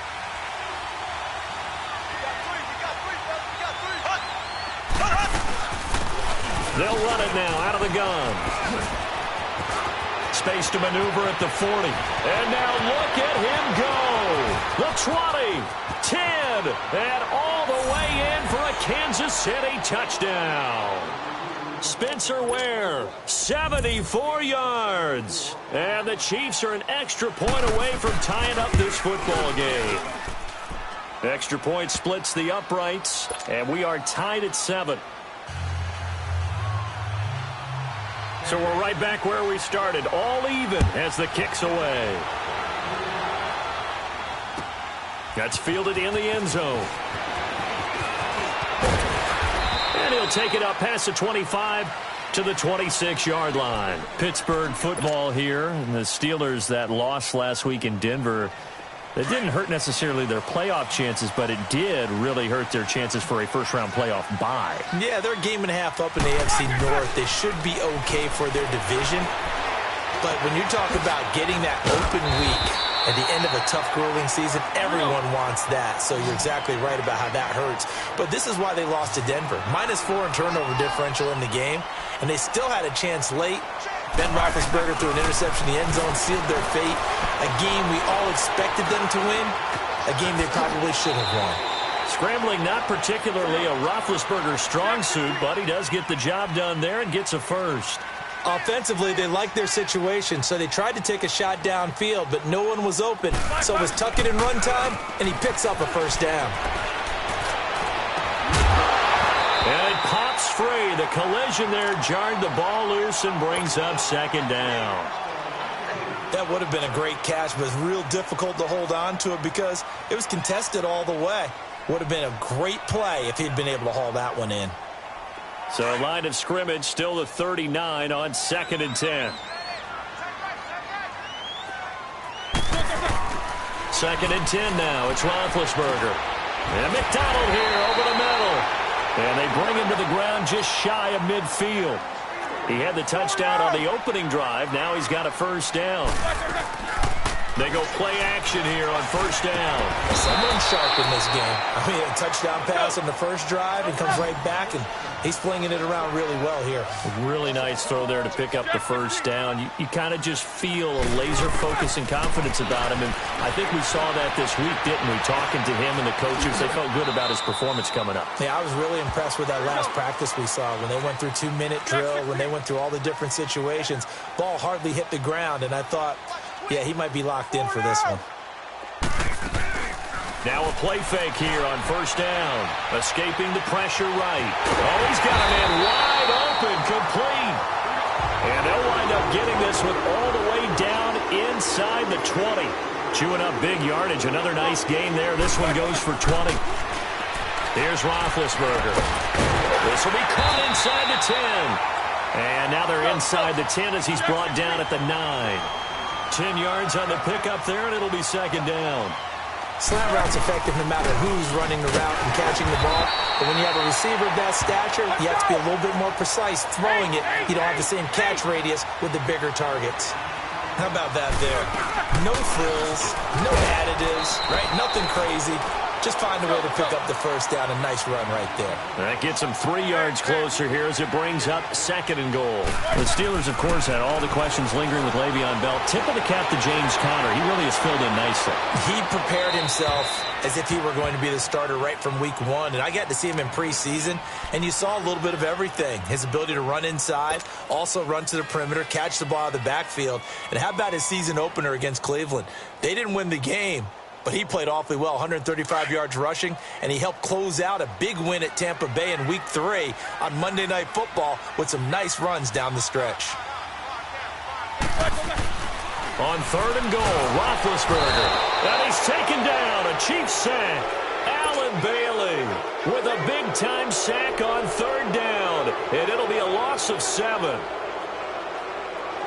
They'll run it now out of the gun. Space to maneuver at the 40. And now look at him go. The 20, 10, and all the way in for a Kansas City touchdown. Spencer Ware, 74 yards. And the Chiefs are an extra point away from tying up this football game. Extra point splits the uprights, and we are tied at 7. So we're right back where we started, all even as the kick's away. That's fielded in the end zone. And he'll take it up past the 25 to the 26-yard line. Pittsburgh football here, and the Steelers, that loss last week in Denver, that didn't hurt necessarily their playoff chances, but it did really hurt their chances for a first-round playoff bye. Yeah, they're a game and a half up in the AFC North. They should be okay for their division. But when you talk about getting that open week at the end of a tough, grueling season, everyone wants that. So you're exactly right about how that hurts. But this is why they lost to Denver. -4 in turnover differential in the game, and they still had a chance late. Ben Roethlisberger threw an interception in the end zone, sealed their fate. A game we all expected them to win. A game they probably should have won. Scrambling, not particularly a Roethlisberger strong suit, but he does get the job done there and gets a first. Offensively, they liked their situation, so they tried to take a shot downfield, but no one was open. So it was tuck it and run time, and he picks up a first down. And it pops free. The collision there jarred the ball loose and brings up 2nd down. That would have been a great catch, but it's real difficult to hold on to it because it was contested all the way. Would have been a great play if he'd been able to haul that one in. So a line of scrimmage, still the 39 on 2nd and 10. 2nd and 10 now. It's Roethlisberger. And McDonald here over the middle. And they bring him to the ground just shy of midfield. He had the touchdown on the opening drive. Now he's got a first down. They go play action here on 1st down. Someone's sharp in this game. I mean, a touchdown pass on the first drive and comes right back, and he's flinging it around really well here. Really nice throw there to pick up the first down. You kind of just feel a laser focus and confidence about him, and I think we saw that this week, didn't we? Talking to him and the coaches, they felt good about his performance coming up. Yeah, I was really impressed with that last practice we saw when they went through 2-minute drill, when they went through all the different situations. Ball hardly hit the ground, and I thought, yeah, he might be locked in for this one. Now a play fake here on 1st down. Escaping the pressure right. Oh, he's got a man wide open, complete. And they'll wind up getting this one all the way down inside the 20. Chewing up big yardage. Another nice gain there. This one goes for 20. Here's Roethlisberger. This will be caught inside the 10. And now they're inside the 10 as he's brought down at the 9. 10 yards on the pickup there, and it'll be 2nd down. Slant route's effective no matter who's running the route and catching the ball. But when you have a receiver of that stature, you have to be a little bit more precise throwing it. You don't have the same catch radius with the bigger targets. How about that there? No frills, no additives, right? Nothing crazy. Just find a way to pick up the first down. A nice run right there. That gets them 3 yards closer here as it brings up 2nd and goal. The Steelers, of course, had all the questions lingering with Le'Veon Bell. Tip of the cap to James Conner. He really has filled in nicely. He prepared himself as if he were going to be the starter right from week 1. And I got to see him in preseason, and you saw a little bit of everything. His ability to run inside, also run to the perimeter, catch the ball out of the backfield. And how about his season opener against Cleveland? They didn't win the game, but he played awfully well, 135 yards rushing, and he helped close out a big win at Tampa Bay in Week 3 on Monday Night Football with some nice runs down the stretch. On 3rd and goal, Roethlisberger. And he's taken down. A Chiefs sack. Allen Bailey with a big-time sack on 3rd down. And it'll be a loss of 7.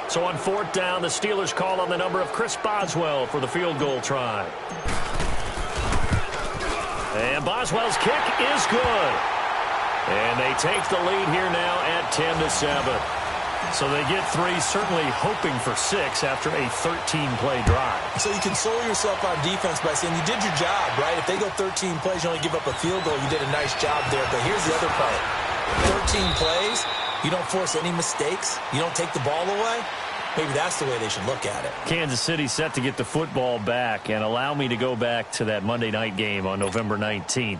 So on 4th down, the Steelers call on the number of Chris Boswell for the field goal try. And Boswell's kick is good. And they take the lead here now at 10-7. So they get 3, certainly hoping for 6 after a 13-play drive. So you console yourself on defense by saying you did your job, right? If they go 13 plays, you only give up a field goal, you did a nice job there. But here's the other part. 13 plays, you don't force any mistakes, you don't take the ball away. Maybe that's the way they should look at it. Kansas City set to get the football back, and allow me to go back to that Monday night game on November 19th,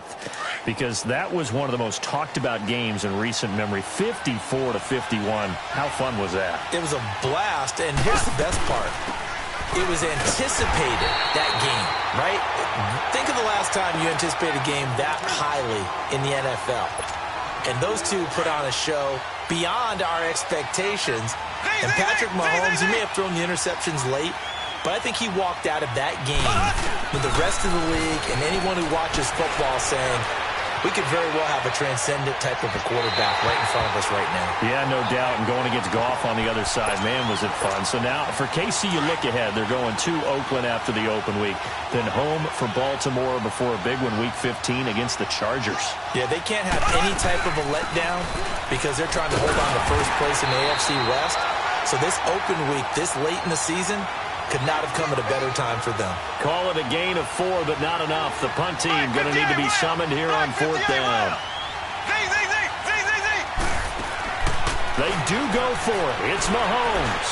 because that was one of the most talked about games in recent memory. 54-51. How fun was that? It was a blast, and here's the best part. It was anticipated, that game, right? Think of the last time you anticipated a game that highly in the NFL. And those two put on a show beyond our expectations. And Patrick Mahomes, he may have thrown the interceptions late, but I think he walked out of that game with the rest of the league and anyone who watches football saying, we could very well have a transcendent type of a quarterback right in front of us right now. Yeah, no doubt. And going against Goff on the other side, man, was it fun. So now for KC, you look ahead. They're going to Oakland after the open week. Then home for Baltimore before a big one, Week 15 against the Chargers. Yeah, they can't have any type of a letdown because they're trying to hold on to first place in the AFC West. So this open week, this late in the season, could not have come at a better time for them. Call it a gain of 4, but not enough. The punt team going to need to be summoned here on 4th down. They do go for it. It's Mahomes.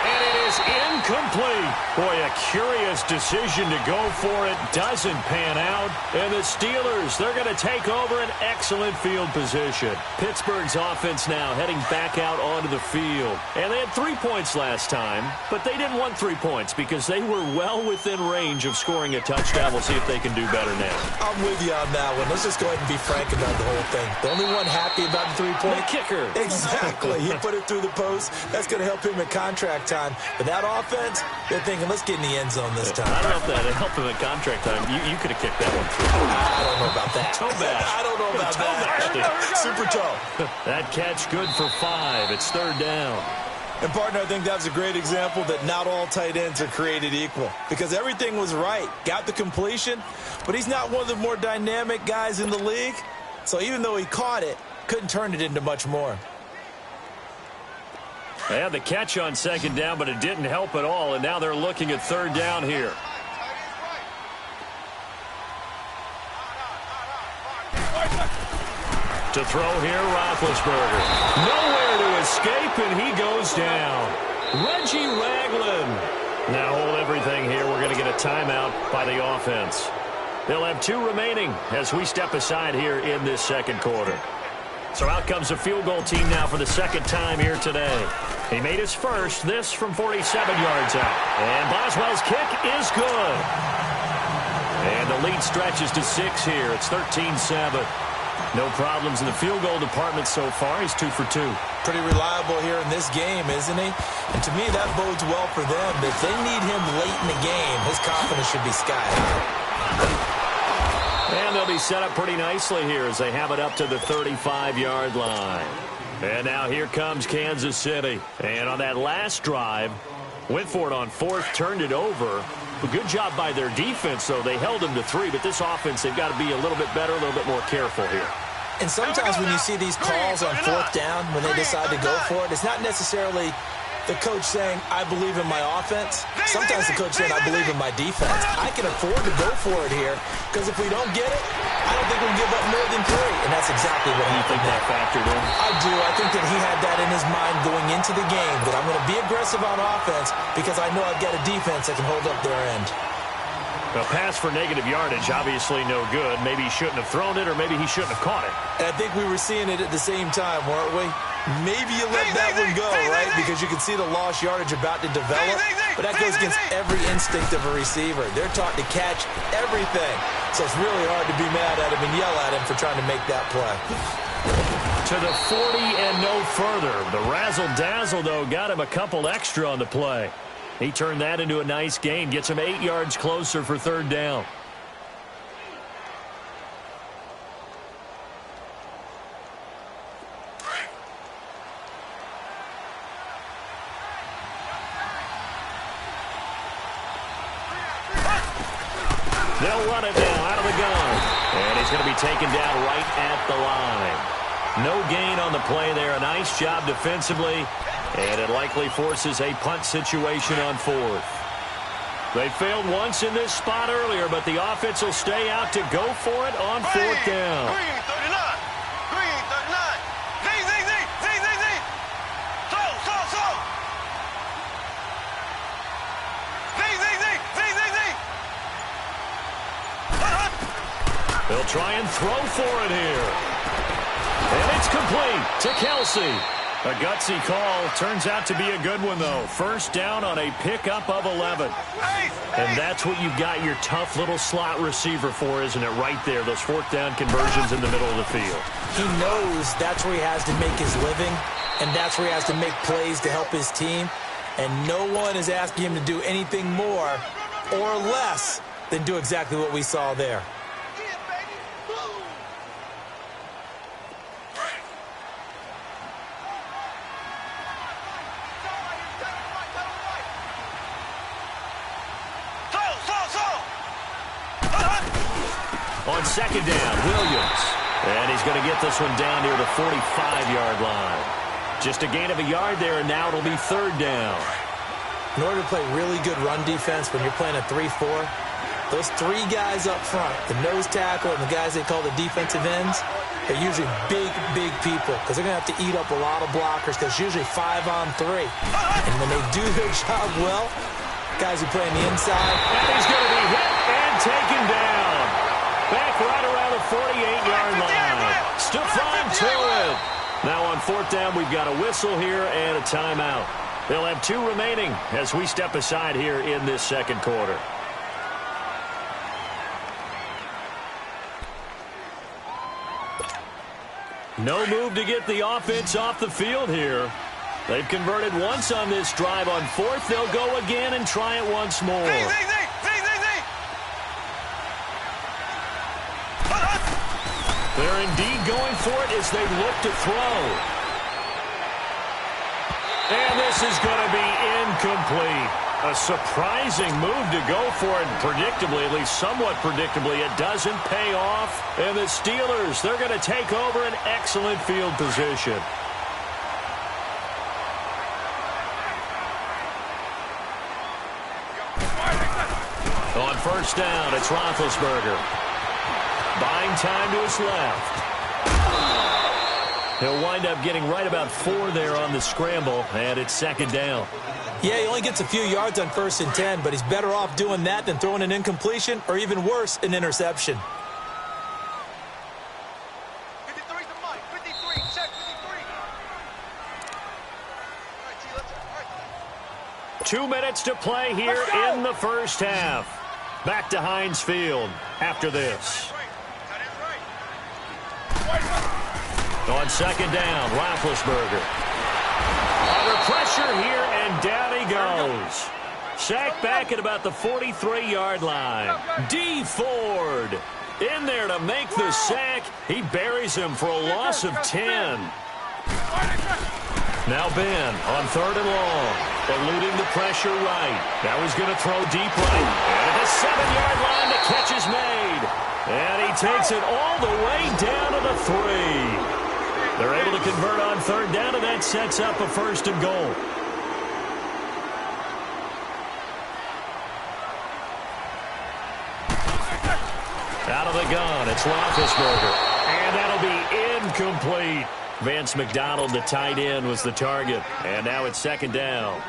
And it is incomplete. Boy, a curious decision to go for it. Doesn't pan out. And the Steelers, they're going to take over an excellent field position. Pittsburgh's offense now heading back out onto the field. And they had 3 points last time, but they didn't want 3 points because they were well within range of scoring a touchdown. We'll see if they can do better now. I'm with you on that one. Let's just go ahead and be frank about the whole thing. The only one happy about the 3-point? The kicker. Exactly. He put it through the post. That's going to help him in contract time. But that offense, they're thinking, let's get in the end zone this time. I don't know if that helped him in contract time. You could have kicked that one through. I don't know about that. Toe bash. I don't know about that. Super toe. That catch good for 5. It's 3rd down. And, partner, I think that was a great example that not all tight ends are created equal because everything was right. Got the completion, but he's not one of the more dynamic guys in the league. So even though he caught it, couldn't turn it into much more. They had the catch on 2nd down, but it didn't help at all, and now they're looking at 3rd down here. To throw here, Roethlisberger. Nowhere to escape, and he goes down. Reggie Ragland. Now hold everything here. We're going to get a timeout by the offense. They'll have 2 remaining as we step aside here in this 2nd quarter. So out comes the field goal team now for the 2nd time here today. He made his first, this from 47 yards out. And Boswell's kick is good. And the lead stretches to 6 here. It's 13-7. No problems in the field goal department so far. He's 2 for 2. Pretty reliable here in this game, isn't he? And to me, that bodes well for them. If they need him late in the game, his confidence should be sky high. And they'll be set up pretty nicely here as they have it up to the 35-yard line. And now here comes Kansas City. And on that last drive, Went for it on fourth, turned it over. A good job by their defense, though. They held him to 3, but this offense, they've got to be a little bit better, a little bit more careful here. And sometimes when you see these calls on fourth down, when they decide to go for it, it's not necessarily the coach saying, I believe in my offense. Sometimes the coach saying, I believe in my defense. I can afford to go for it here because if we don't get it, I don't think we'll give up more than 3. And that's exactly what I think that factored in. I do. I think that he had that in his mind going into the game, that I'm going to be aggressive on offense because I know I've got a defense that can hold up their end. A pass for negative yardage, obviously no good. Maybe he shouldn't have thrown it, or maybe he shouldn't have caught it. And I think we were seeing it at the same time, weren't we? Maybe you let that one go, right? Because you can see the lost yardage about to develop. But that goes against every instinct of a receiver. They're taught to catch everything. So it's really hard to be mad at him and yell at him for trying to make that play. To the 40 and no further. The razzle-dazzle, though, got him a couple extra on the play. He turned that into a nice gain. Gets him 8 yards closer for third down. They'll run it now out of the gun. And he's going to be taken down right at the line. No gain on the play there. A nice job defensively. And it likely forces a punt situation on fourth. They failed once in this spot earlier, but the offense will stay out to go for it on fourth down. They'll try and throw for it here. And it's complete to Kelsey. A gutsy call. Turns out to be a good one, though. First down on a pickup of 11. And that's what you've got your tough little slot receiver for, isn't it? Right there, those fourth down conversions in the middle of the field. He knows that's where he has to make his living, and that's where he has to make plays to help his team. And no one is asking him to do anything more or less than do exactly what we saw there. On second down, Williams. And he's going to get this one down near the 45-yard line. Just a gain of a yard there, and now it'll be third down. In order to play really good run defense when you're playing a 3-4, those 3 guys up front, the nose tackle and the guys they call the defensive ends, are usually big people because they're going to have to eat up a lot of blockers because it's usually 5-on-3. And when they do their job well, guys who play on the inside. And he's going to be hit and taken down. Back right around the 48-yard line. Stephon Tuitt. Now on fourth down, we've got a whistle here and a timeout. They'll have 2 remaining as we step aside here in this second quarter. No move to get the offense off the field here. They've converted once on this drive. On fourth, they'll go again and try it once more. They're indeed going for it as they look to throw. And this is going to be incomplete. A surprising move to go for it. Predictably, at least somewhat predictably, it doesn't pay off. And the Steelers, they're going to take over an excellent field position. On first down, it's Roethlisberger. Buying time to his left. He'll wind up getting right about 4 there on the scramble, and it's second down. Yeah, he only gets a few yards on 1st and 10, but he's better off doing that than throwing an incompletion or even worse, an interception. 53 to Mike. 53. Check 53. 2 minutes to play here in the first half. Back to Heinz Field after this. On second down, Roethlisberger. Under pressure here, and down he goes. Sacked back at about the 43-yard line. D. Ford in there to make the sack. He buries him for a loss of 10. Now Ben on 3rd and long. eluding the pressure right. Now he's going to throw deep right. And at the 7-yard line, the catch is made. And he takes it all the way down to the 3. They're able to convert on third down, and that sets up a 1st and goal. Out of the gun, it's Roethlisberger. And that'll be incomplete. Vance McDonald, the tight end, was the target. And now it's 2nd down.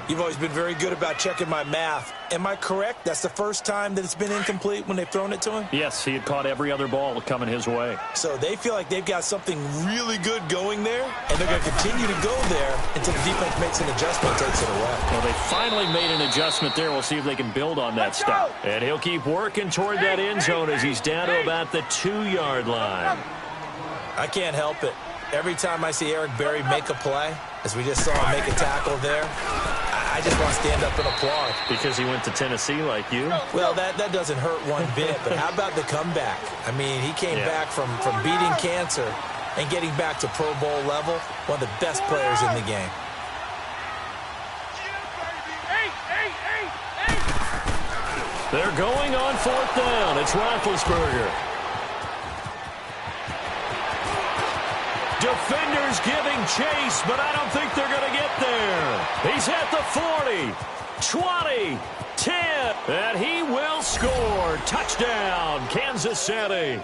You've always been very good about checking my math. Am I correct? That's the first time that it's been incomplete when they've thrown it to him? Yes, he had caught every other ball coming his way. So they feel like they've got something really good going there, and they're going to continue to go there until the defense makes an adjustment and takes it away. Well, they finally made an adjustment there. We'll see if they can build on that stuff. And he'll keep working toward that end zone as he's down to about the 2-yard line. I can't help it. Every time I see Eric Berry make a play, as we just saw him make a tackle there, I just want to stand up and applaud. Because he went to Tennessee like you? Well, that doesn't hurt one bit, but how about the comeback? I mean, he came back from beating cancer and getting back to Pro Bowl level, one of the best players in the game. They're going on 4th down. It's Roethlisberger. Defenders giving chase, but I don't think they're going to get there. He's at the 40, 20, 10, and he will score. Touchdown, Kansas City.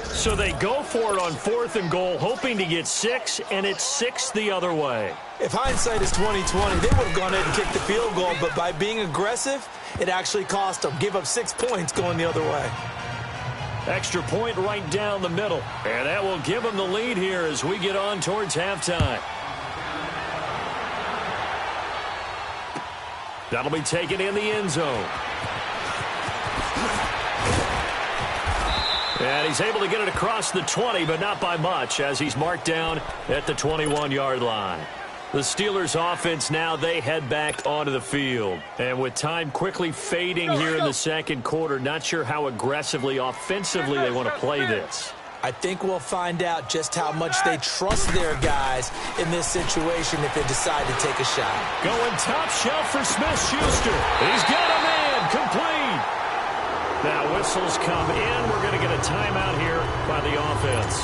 So they go for it on 4th and goal, hoping to get 6, and it's 6 the other way. If hindsight is 20/20, they would have gone ahead and kicked the field goal, but by being aggressive, it actually cost them. Give up 6 points going the other way. Extra point right down the middle. And that will give them the lead here as we get on towards halftime. That'll be taken in the end zone. And he's able to get it across the 20, but not by much, as he's marked down at the 21-yard line. The Steelers offense now, they head back onto the field. And with time quickly fading here in the 2nd quarter, not sure how aggressively, offensively they want to play this. I think we'll find out just how much they trust their guys in this situation if they decide to take a shot. Going top shelf for Smith-Schuster. He's got a man complete. Now whistles come in. We're going to get a timeout here by the offense,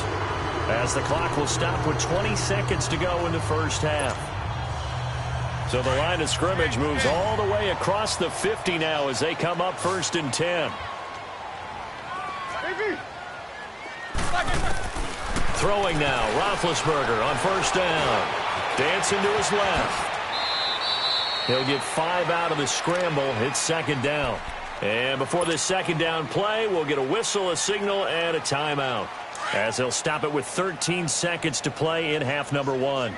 as the clock will stop with 20 seconds to go in the 1st half. So the line of scrimmage moves all the way across the 50 now as they come up 1st and 10. Throwing now, Roethlisberger on 1st down. Dancing to his left. He'll get 5 out of the scramble. It's 2nd down. And before this 2nd down play, we'll get a whistle, a signal, and a timeout, as they'll stop it with 13 seconds to play in half number 1.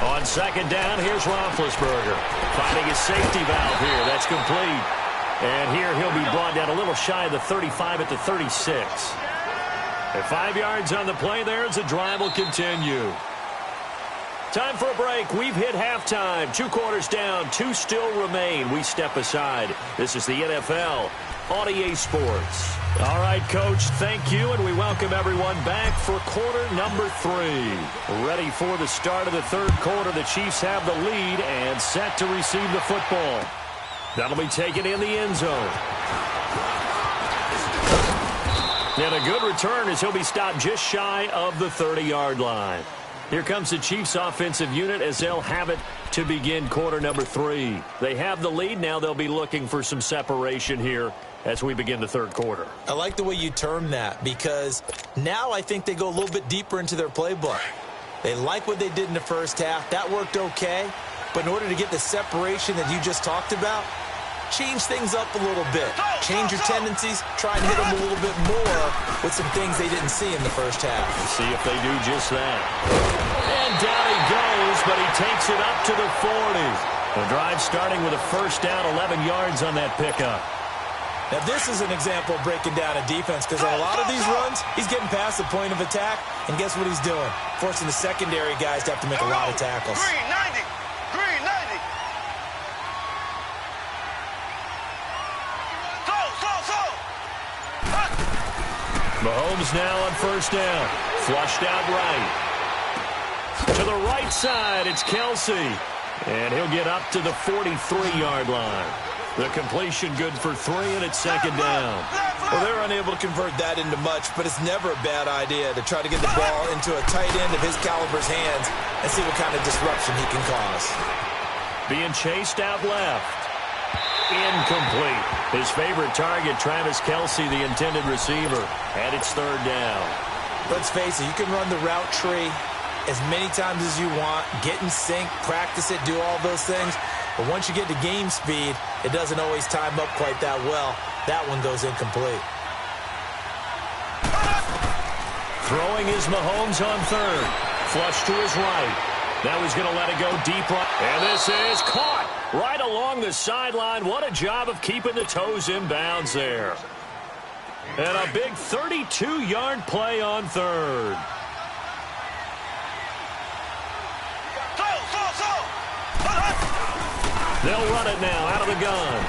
On 2nd down, here's Roethlisberger. Finding his safety valve here. That's complete. And here he'll be brought down a little shy of the 35 at the 36. At 5 yards on the play there as the drive will continue. Time for a break. We've hit halftime. 2 quarters down. 2 still remain. We step aside. This is the NFL on EA Sports. All right, Coach, thank you, and we welcome everyone back for quarter number 3. Ready for the start of the 3rd quarter. The Chiefs have the lead and set to receive the football. That'll be taken in the end zone. And a good return as he'll be stopped just shy of the 30-yard line. Here comes the Chiefs offensive unit as they'll have it to begin quarter number 3. They have the lead. Now they'll be looking for some separation here as we begin the 3rd quarter. I like the way you term that, because now I think they go a little bit deeper into their playbook. They like what they did in the 1st half. That worked okay. But in order to get the separation that you just talked about, change things up a little bit. Change your tendencies. Try and hit them a little bit more with some things they didn't see in the 1st half. Let's see if they do just that. And down he goes, but he takes it up to the 40. The drive starting with a 1st down, 11 yards on that pickup. Now, this is an example of breaking down a defense, because on a lot of these runs, he's getting past the point of attack, and guess what he's doing? Forcing the secondary guys to have to make a lot of tackles. Green 90. Green 90. Mahomes now on first down. Flushed out right. To the right side, it's Kelsey. And he'll get up to the 43-yard line. The completion good for 3, and it's second down. Well, they're unable to convert that into much, but it's never a bad idea to try to get the ball into a tight end of his caliber's hands and see what kind of disruption he can cause. Being chased out left. Incomplete. His favorite target, Travis Kelsey, the intended receiver. And it's third down. Let's face it, you can run the route tree as many times as you want, get in sync, practice it, do all those things. But once you get to game speed, it doesn't always time up quite that well. That one goes incomplete. Throwing is Mahomes on third. Flush to his right. Now he's going to let it go deep right. And this is caught right along the sideline. What a job of keeping the toes in bounds there. And a big 32-yard play on third. They'll run it now out of the gun.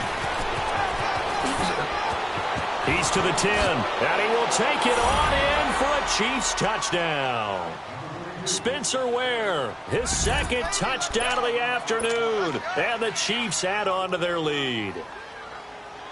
He's to the 10, and he will take it on in for a Chiefs touchdown. Spencer Ware, his second touchdown of the afternoon, and the Chiefs add on to their lead.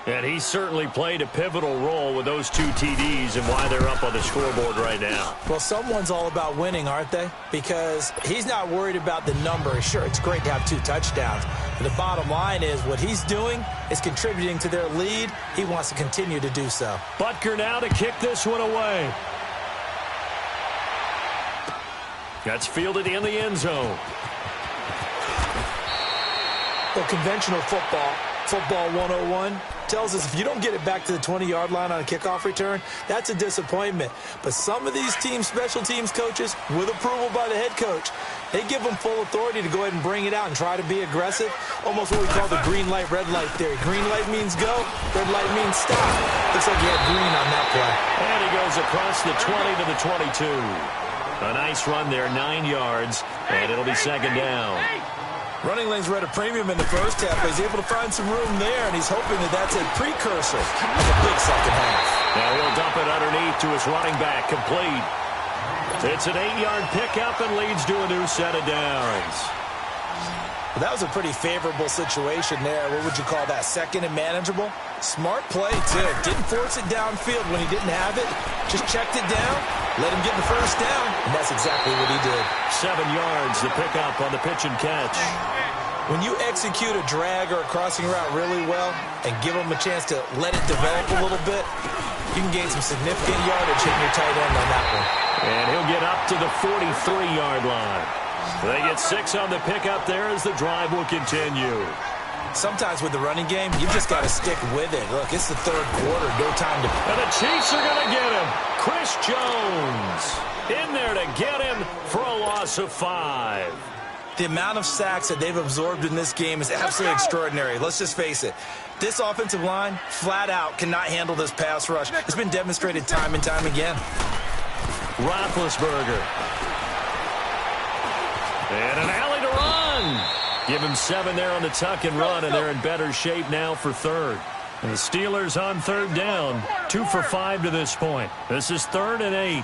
And he certainly played a pivotal role with those 2 TDs and why they're up on the scoreboard right now. Well, someone's all about winning, aren't they? Because he's not worried about the number. Sure, it's great to have 2 touchdowns. But the bottom line is what he's doing is contributing to their lead. He wants to continue to do so. Butker now to kick this one away. That's fielded in the end zone. Well, conventional football 101, tells us if you don't get it back to the 20-yard line on a kickoff return, that's a disappointment. But some of these special teams coaches, with approval by the head coach, they give them full authority to go ahead and bring it out and try to be aggressive. Almost what we call the green light, red light theory. Green light means go, red light means stop. Looks like he had green on that play. And he goes across the 20 to the 22. A nice run there, 9 yards, and it'll be second down. Running lanes were at a premium in the first half, but he's able to find some room there, and he's hoping that that's a precursor of a big second half. Now he'll dump it underneath to his running back, complete. It's an 8-yard pickup and leads to a new set of downs. Well, that was a pretty favorable situation there. What would you call that, second and manageable? Smart play, too. Didn't force it downfield when he didn't have it. Just checked it down, let him get the first down, and that's exactly what he did. 7 yards, the pickup on the pitch and catch. When you execute a drag or a crossing route really well and give them a chance to let it develop a little bit, you can gain some significant yardage hitting your tight end on that one. And he'll get up to the 43-yard line. They get 6 on the pickup there as the drive will continue. Sometimes with the running game, you've just got to stick with it. Look, it's the third quarter, no time to... And the Chiefs are going to get him. Chris Jones in there to get him for a loss of 5. The amount of sacks that they've absorbed in this game is absolutely extraordinary. Let's just face it. This offensive line, flat out, cannot handle this pass rush. It's been demonstrated time and time again. Roethlisberger. And an alley to run. Give him 7 there on the tuck and run, and they're in better shape now for third. And the Steelers on third down, 2 for 5 to this point. This is 3rd and 8.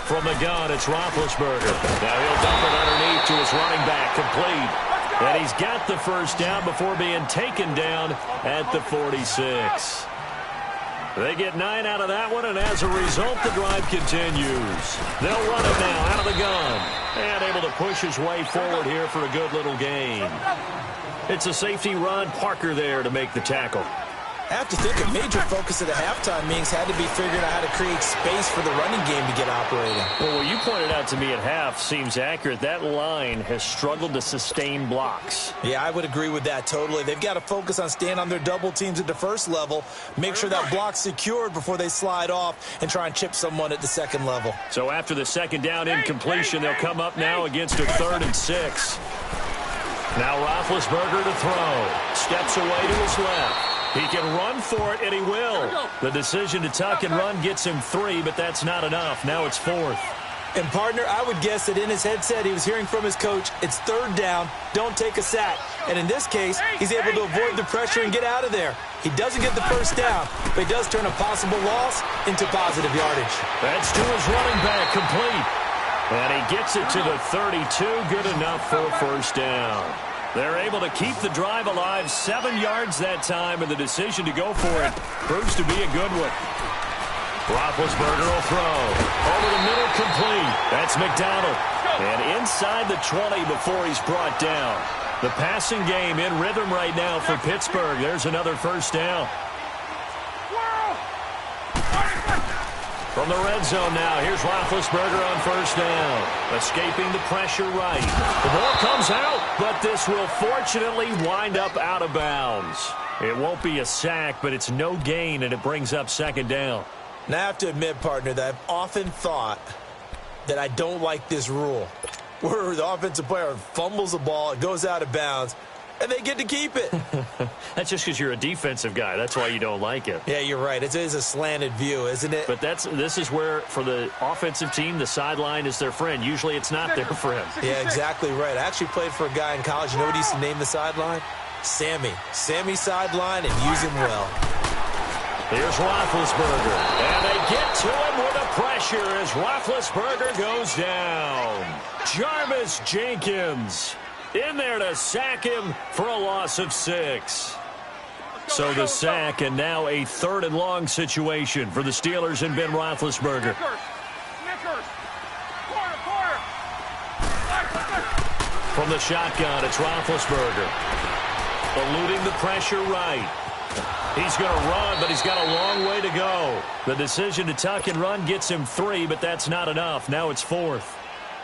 From the gun, it's Roethlisberger. Now he'll dump it underneath to his running back, complete. And he's got the first down before being taken down at the 46. They get 9 out of that one, and as a result, the drive continues. They'll run it now out of the gun. And able to push his way forward here for a good little gain. It's a safety run. Parker there to make the tackle. I have to think a major focus of the halftime meetings had to be figuring out how to create space for the running game to get operating. Well, what you pointed out to me at half seems accurate. That line has struggled to sustain blocks. Yeah, I would agree with that totally. They've got to focus on staying on their double teams at the first level, make sure that block's secured before they slide off and try and chip someone at the second level. So after the second down incompletion, they'll come up now against a 3rd and 6. Now Roethlisberger to throw. Steps away to his left. He can run for it, and he will. The decision to tuck and run gets him 3, but that's not enough. Now it's 4th. And, partner, I would guess that in his headset he was hearing from his coach, it's third down, don't take a sack. And in this case, he's able to avoid the pressure and get out of there. He doesn't get the first down, but he does turn a possible loss into positive yardage. That's to his running back, complete. And he gets it to the 32, good enough for a first down. They're able to keep the drive alive, 7 yards that time, and the decision to go for it proves to be a good one. Roethlisberger will throw. Over the middle, complete. That's McDonald. And inside the 20 before he's brought down. The passing game in rhythm right now for Pittsburgh. There's another first down. From the red zone now, here's Roethlisberger on first down. Escaping the pressure right. The ball comes out, but this will fortunately wind up out of bounds. It won't be a sack, but it's no gain, and it brings up second down. Now, I have to admit, partner, that I've often thought that I don't like this rule, where the offensive player fumbles the ball, it goes out of bounds, and they get to keep it. That's just because you're a defensive guy. That's why you don't like it. Yeah, you're right. It is a slanted view, isn't it? But this is where, for the offensive team, the sideline is their friend. Usually it's not there for him. Yeah, exactly right. I actually played for a guy in college. You know what he used to name the sideline? Sammy. Sammy sideline, and use him well. Here's Roethlisberger, and they get to him with the pressure as Roethlisberger goes down. Jarvis Jenkins in there to sack him for a loss of 6. So the sack, and now a 3rd and long situation for the Steelers and Ben Roethlisberger. From the shotgun, it's Roethlisberger. Eluding the pressure right. He's going to run, but he's got a long way to go. The decision to tuck and run gets him 3, but that's not enough. Now it's 4th.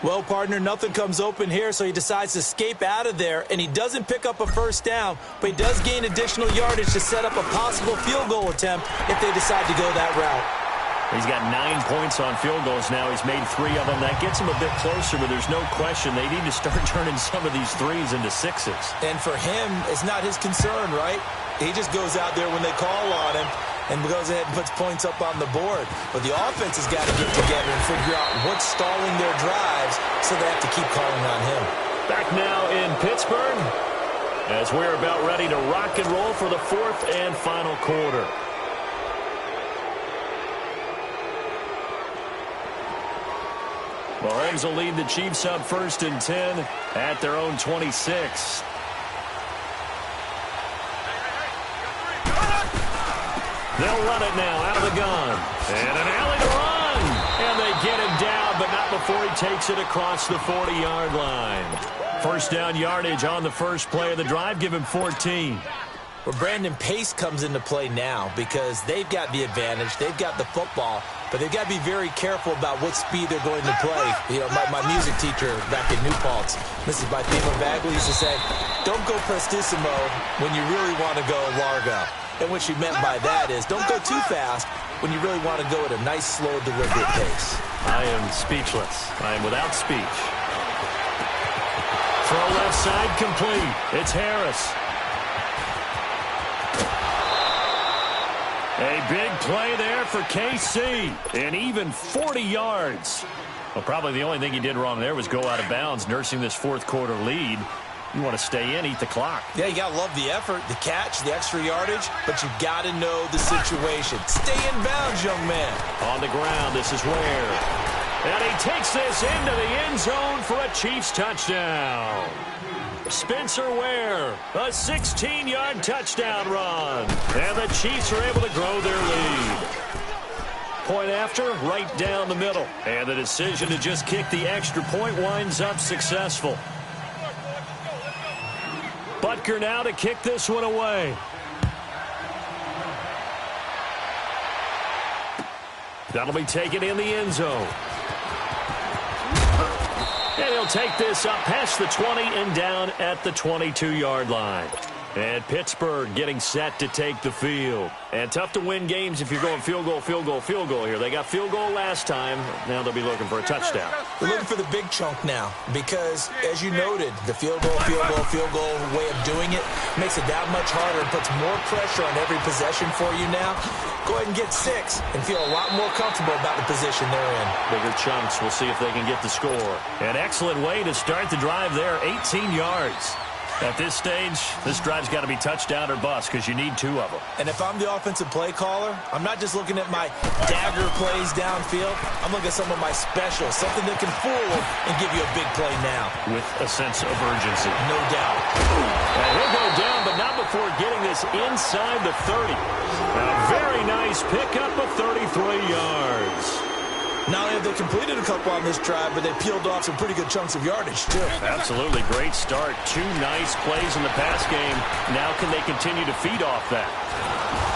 Well, partner, nothing comes open here, so he decides to escape out of there, and he doesn't pick up a first down, but he does gain additional yardage to set up a possible field goal attempt if they decide to go that route. He's got 9 points on field goals now. He's made 3 of them. That gets him a bit closer, but there's no question they need to start turning some of these 3s into 6s. And for him, it's not his concern, right? He just goes out there when they call on him and goes ahead and puts points up on the board. But the offense has got to get together and figure out what's stalling their drives, so they have to keep calling on him. Back now in Pittsburgh as we're about ready to rock and roll for the 4th and final quarter. Mahomes will lead the Chiefs up 1st and 10 at their own 26. They'll run it now out of the gun. And an alley to run. And they get him down, but not before he takes it across the 40-yard line. First down yardage on the first play of the drive. Give him 14. Well, Brandon, pace comes into play now because they've got the advantage. They've got the football, but they've got to be very careful about what speed they're going to play. You know, my music teacher back in New Paltz, Mrs. Bythema Bagley, used to say, don't go prestissimo when you really want to go largo. And what she meant by that is don't go too fast when you really want to go at a nice, slow, deliberate pace. I am speechless. I am without speech. Throw left side complete. It's Harris. A big play there for KC. And even 40 yards. Well, probably the only thing he did wrong there was go out of bounds, nursing this 4th quarter lead. You want to stay in, eat the clock. Yeah, you got to love the effort, the catch, the extra yardage, but you got to know the situation. Stay in bounds, young man. On the ground, this is Ware. And he takes this into the end zone for a Chiefs touchdown. Spencer Ware, a 16-yard touchdown run. And the Chiefs are able to grow their lead. Point after, right down the middle. And the decision to just kick the extra point winds up successful. Butker now to kick this one away. That'll be taken in the end zone. And he'll take this up past the 20 and down at the 22-yard line. And Pittsburgh getting set to take the field. And tough to win games if you're going field goal, field goal, field goal here. They got field goal last time. Now they'll be looking for a touchdown. They're looking for the big chunk now because, as you noted, the field goal way of doing it makes it that much harder and puts more pressure on every possession for you now. Go ahead and get 6 and feel a lot more comfortable about the position they're in. Bigger chunks. We'll see if they can get the score. An excellent way to start the drive there, 18 yards. At this stage, this drive's got to be touchdown or bust because you need 2 of them. And if I'm the offensive play caller, I'm not just looking at my dagger plays downfield. I'm looking at some of my specials, something that can fool them and give you a big play now. With a sense of urgency. No doubt. And he'll go down, but not before getting this inside the 30. A very nice pickup of 33 yards. Not only have they completed a couple on this drive, but they peeled off some pretty good chunks of yardage, too. Absolutely. Great start. 2 nice plays in the pass game. Now can they continue to feed off that?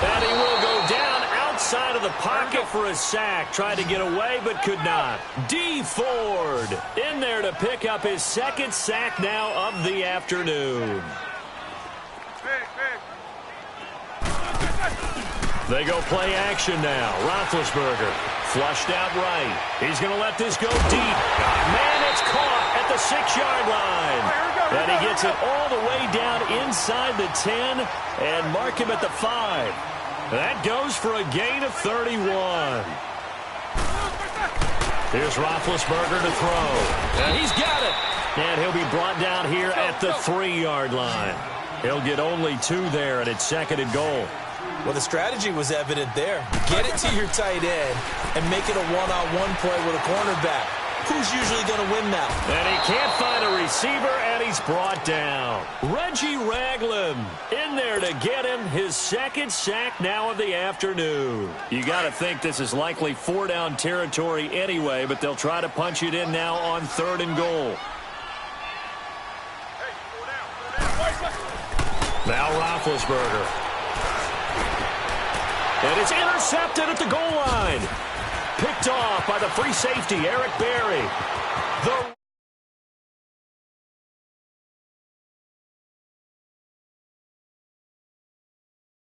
And he will go down outside of the pocket for a sack. Tried to get away, but could not. D. Ford in there to pick up his 2nd sack now of the afternoon. They go play action now. Roethlisberger flushed out right. He's going to let this go deep. Man, it's caught at the 6-yard line. And he gets it all the way down inside the 10 and mark him at the 5. That goes for a gain of 31. Here's Roethlisberger to throw. And he's got it. And he'll be brought down here at the 3-yard line. He'll get only 2 there, and it's 2nd and goal. Well, the strategy was evident there. Get it to your tight end and make it a one-on-one play with a cornerback. Who's usually going to win that? And he can't find a receiver, and he's brought down. Reggie Ragland in there to get him his 2nd sack now of the afternoon. You got to think this is likely 4-down territory anyway, but they'll try to punch it in now on 3rd and goal. Now Roethlisberger. And it's intercepted at the goal line. Picked off by the free safety, Eric Berry. The